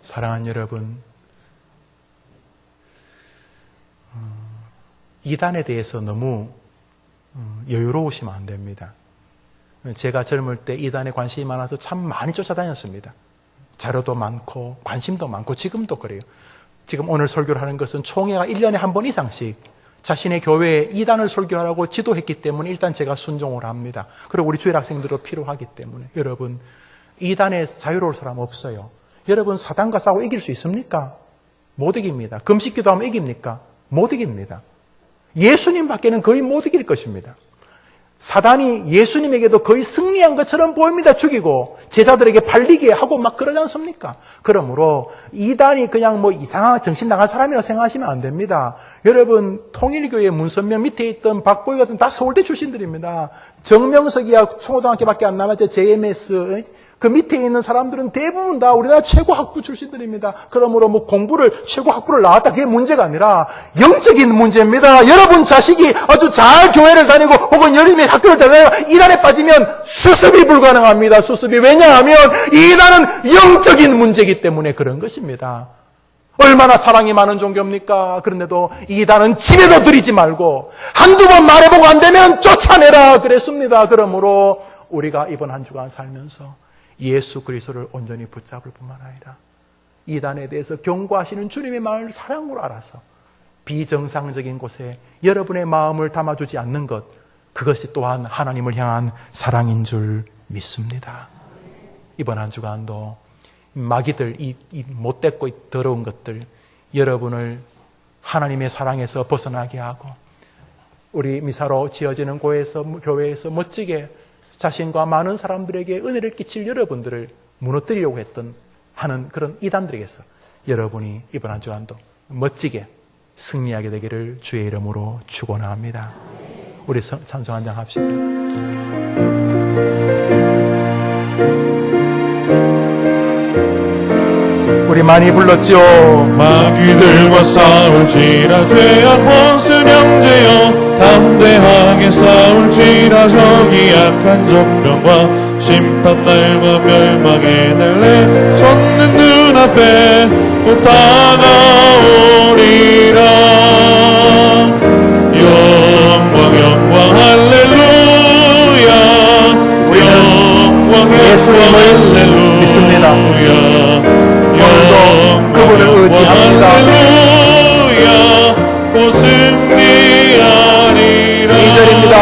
사랑하는 여러분, 이단에 대해서 너무 여유로우시면 안 됩니다. 제가 젊을 때 이단에 관심이 많아서 참 많이 쫓아다녔습니다. 자료도 많고 관심도 많고 지금도 그래요. 지금 오늘 설교를 하는 것은 총회가 1년에 한 번 이상씩 자신의 교회에 이단을 설교하라고 지도했기 때문에 일단 제가 순종을 합니다. 그리고 우리 주일 학생들도 필요하기 때문에. 여러분, 이단에 자유로울 사람 없어요. 여러분, 사단과 싸워 이길 수 있습니까? 못 이깁니다. 금식기도 하면 이깁니까? 못 이깁니다. 예수님 밖에는 거의 못 이길 것입니다. 사단이 예수님에게도 거의 승리한 것처럼 보입니다. 죽이고 제자들에게 팔리게 하고 막 그러지 않습니까? 그러므로 이단이 그냥 뭐 이상한 정신 나간 사람이라고 생각하시면 안 됩니다. 여러분, 통일교회 문선명 밑에 있던 박보희 같은 다 서울대 출신들입니다. 정명석이야 초등학교밖에 안 남았죠. JMS 그 밑에 있는 사람들은 대부분 다 우리나라 최고 학부 출신들입니다. 그러므로 뭐 공부를 최고 학부를 나왔다 그게 문제가 아니라 영적인 문제입니다. 여러분 자식이 아주 잘 교회를 다니고 혹은 열심히 학교를 다니고 이단에 빠지면 수습이 불가능합니다. 수습이. 왜냐하면 이단은 영적인 문제이기 때문에 그런 것입니다. 얼마나 사랑이 많은 종교입니까? 그런데도 이단은 집에도 들이지 말고 한두 번 말해보고 안 되면 쫓아내라 그랬습니다. 그러므로 우리가 이번 한 주간 살면서 예수 그리스도를 온전히 붙잡을 뿐만 아니라 이단에 대해서 경고하시는 주님의 마음을 사랑으로 알아서 비정상적인 곳에 여러분의 마음을 담아주지 않는 것, 그것이 또한 하나님을 향한 사랑인 줄 믿습니다. 이번 한 주간도 마귀들, 이 못됐고 더러운 것들 여러분을 하나님의 사랑에서 벗어나게 하고 우리 미사로 지어지는 교회에서 멋지게 자신과 많은 사람들에게 은혜를 끼칠 여러분들을 무너뜨리려고 하는 그런 이단들에게서 여러분이 이번 한 주간도 멋지게 승리하게 되기를 주의 이름으로 축원합니다. 우리 찬송 한 장 합시다. 우리 많이 불렀죠. 마귀들과 싸울지라 죄악 벗은 형제여, 담대하게 싸울지라 적이 약한 적병과 심판날과 멸망의 날 내 섰는 눈앞에 곧 다가오리라. 영광 할렐루야. 우리는 예수님을 믿습니다. 오늘도 그분을 의지합니다. 할렐루야. 곧 승리하리라. 2절입니다.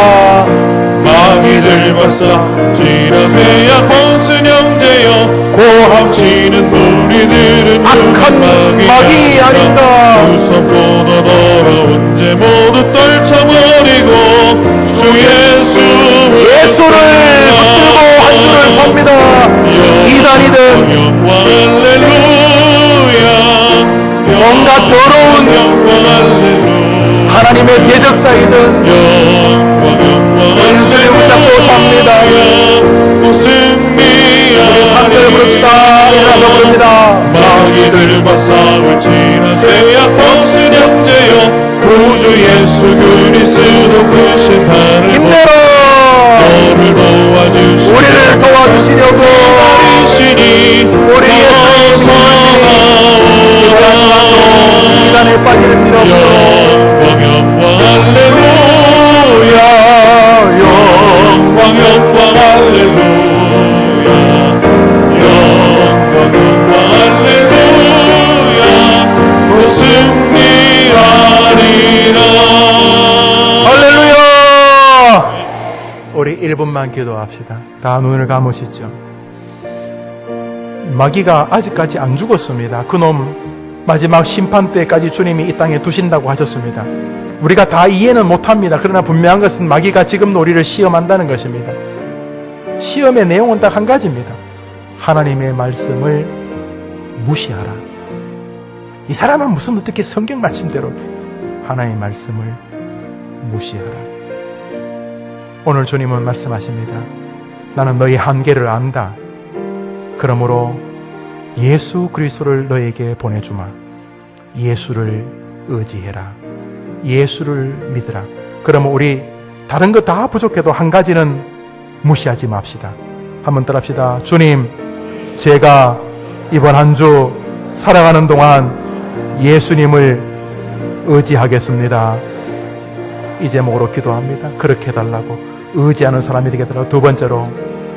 마귀들과 싸우지라 죄악 벗은 형제여, 고함치는 무리들은 악한 마귀 아닌가. 무섭고도 더러운 죄 모두 떨쳐버리고 주 예수를 붙들고 한 줄을 섭니다. 이단이든 뭔가 더러운 하나님의 대적자이든 우리를 붙잡고 삽니다. 우리 3절 부릅시다. 일어나서 부릅니다. 마귀들과 싸울지라 죄악 벗은 형제여, 구주 예수 그리스도 그 심판을 힘내라. 너를 도와주시니 우리를 도와주시려고 우리 예수님 부르시니 이번 한 주간도 이단에 빠지는 일 없고 영광 할렐루야. 영광 할렐루야. 영광 할렐루야. 곧 승리하리라. 할렐루야. 우리 1분만 기도합시다. 다 눈을 감으시죠. 마귀가 아직까지 안 죽었습니다. 그놈 마지막 심판 때까지 주님이 이 땅에 두신다고 하셨습니다. 우리가 다 이해는 못합니다. 그러나 분명한 것은 마귀가 지금도 우리를 시험한다는 것입니다. 시험의 내용은 딱 한 가지입니다. 하나님의 말씀을 무시하라. 이 사람은 무슨 어떻게 성경 말씀대로 하나님의 말씀을 무시하라. 오늘 주님은 말씀하십니다. 나는 너희 한계를 안다. 그러므로 예수 그리스도를 너에게 보내주마. 예수를 의지해라. 예수를 믿으라. 그러면 우리 다른 것 다 부족해도 한 가지는 무시하지 맙시다. 한번 따라합시다. 주님, 제가 이번 한 주 살아가는 동안 예수님을 의지하겠습니다. 이 제목으로 기도합니다. 그렇게 해달라고. 의지하는 사람이 되게 해달라고. 두 번째로,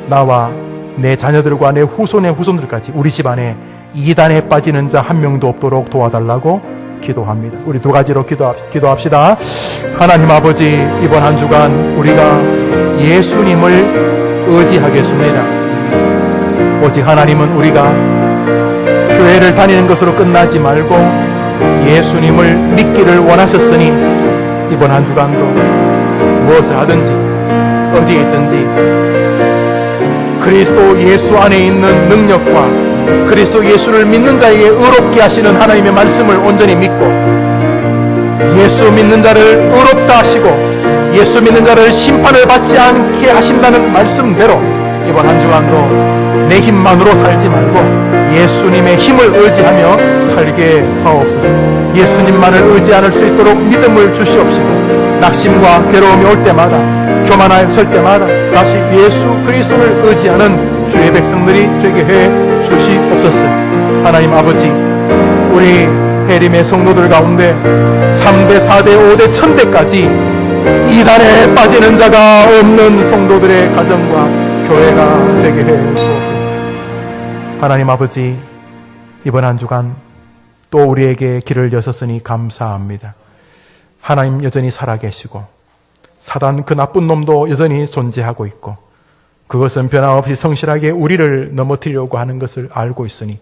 나와 내 자녀들과 내 후손의 후손들까지 우리 집안에 이단에 빠지는 자 한 명도 없도록 도와달라고 기도합니다. 우리 두 가지로 기도합시다. 하나님 아버지, 이번 한 주간 우리가 예수님을 의지하겠습니다. 오직 하나님은 우리가 교회를 다니는 것으로 끝나지 말고 예수님을 믿기를 원하셨으니 이번 한 주간도 무엇을 하든지 어디에 있든지 그리스도 예수 안에 있는 능력과 그리스도 예수를 믿는 자에게 의롭게 하시는 하나님의 말씀을 온전히 믿고 예수 믿는 자를 의롭다 하시고 예수 믿는 자를 심판을 받지 않게 하신다는 말씀대로 이번 한 주간도 내 힘만으로 살지 말고 예수님의 힘을 의지하며 살게 하옵소서. 예수님만을 의지 않을 수 있도록 믿음을 주시옵시고 낙심과 괴로움이 올 때마다 교만할 때마다 다시 예수 그리스도를 의지하는 주의 백성들이 되게 해 주시옵소서. 하나님 아버지, 우리 해림의 성도들 가운데 3대, 4대, 5대, 1000대까지 이단에 빠지는 자가 없는 성도들의 가정과 교회가 되게 해 주옵소서. 하나님 아버지, 이번 한 주간 또 우리에게 길을 여셨으니 감사합니다. 하나님 여전히 살아계시고 사단 그 나쁜 놈도 여전히 존재하고 있고 그것은 변함없이 성실하게 우리를 넘어뜨리려고 하는 것을 알고 있으니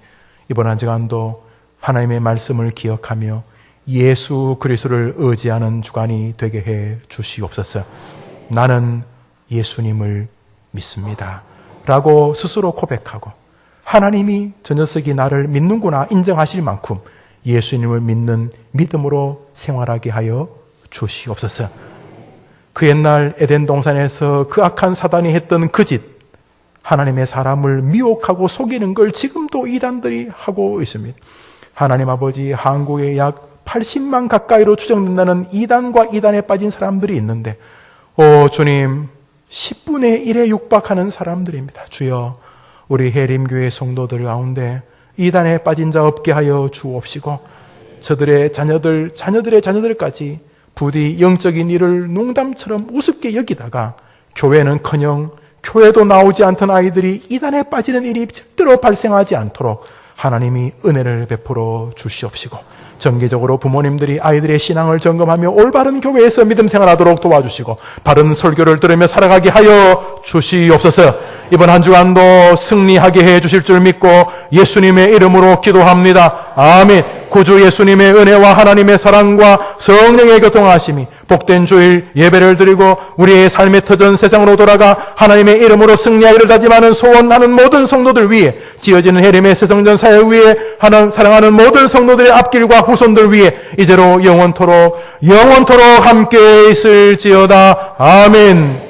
이번 한 주간도 하나님의 말씀을 기억하며 예수 그리스도를 의지하는 주간이 되게 해 주시옵소서. 나는 예수님을 믿습니다 라고 스스로 고백하고 하나님이 저 녀석이 나를 믿는구나 인정하실 만큼 예수님을 믿는 믿음으로 생활하게 하여 주시옵소서. 그 옛날 에덴 동산에서 그 악한 사단이 했던 그 짓, 하나님의 사람을 미혹하고 속이는 걸 지금도 이단들이 하고 있습니다. 하나님 아버지, 한국에 약 80만 가까이로 추정된다는 이단과 이단에 빠진 사람들이 있는데 주님, 10분의 1에 육박하는 사람들입니다. 주여, 우리 해림교회 성도들 가운데 이단에 빠진 자 없게 하여 주옵시고 저들의 자녀들의 자녀들까지 부디 영적인 일을 농담처럼 우습게 여기다가 교회는커녕 교회도 나오지 않던 아이들이 이단에 빠지는 일이 절대로 발생하지 않도록 하나님이 은혜를 베풀어 주시옵시고 정기적으로 부모님들이 아이들의 신앙을 점검하며 올바른 교회에서 믿음 생활하도록 도와주시고 바른 설교를 들으며 살아가게 하여 주시옵소서. 이번 한 주간도 승리하게 해 주실 줄 믿고 예수님의 이름으로 기도합니다. 아멘. 구주 예수님의 은혜와 하나님의 사랑과 성령의 교통하심이 복된 주일 예배를 드리고 우리의 삶의 터전 세상으로 돌아가 하나님의 이름으로 승리하기를 다짐하는 소원하는 모든 성도들 위해 지어지는 해림의 새성전 사역 위에 사랑하는 모든 성도들의 앞길과 후손들 위해 이제로 영원토록 함께 있을지어다. 아멘.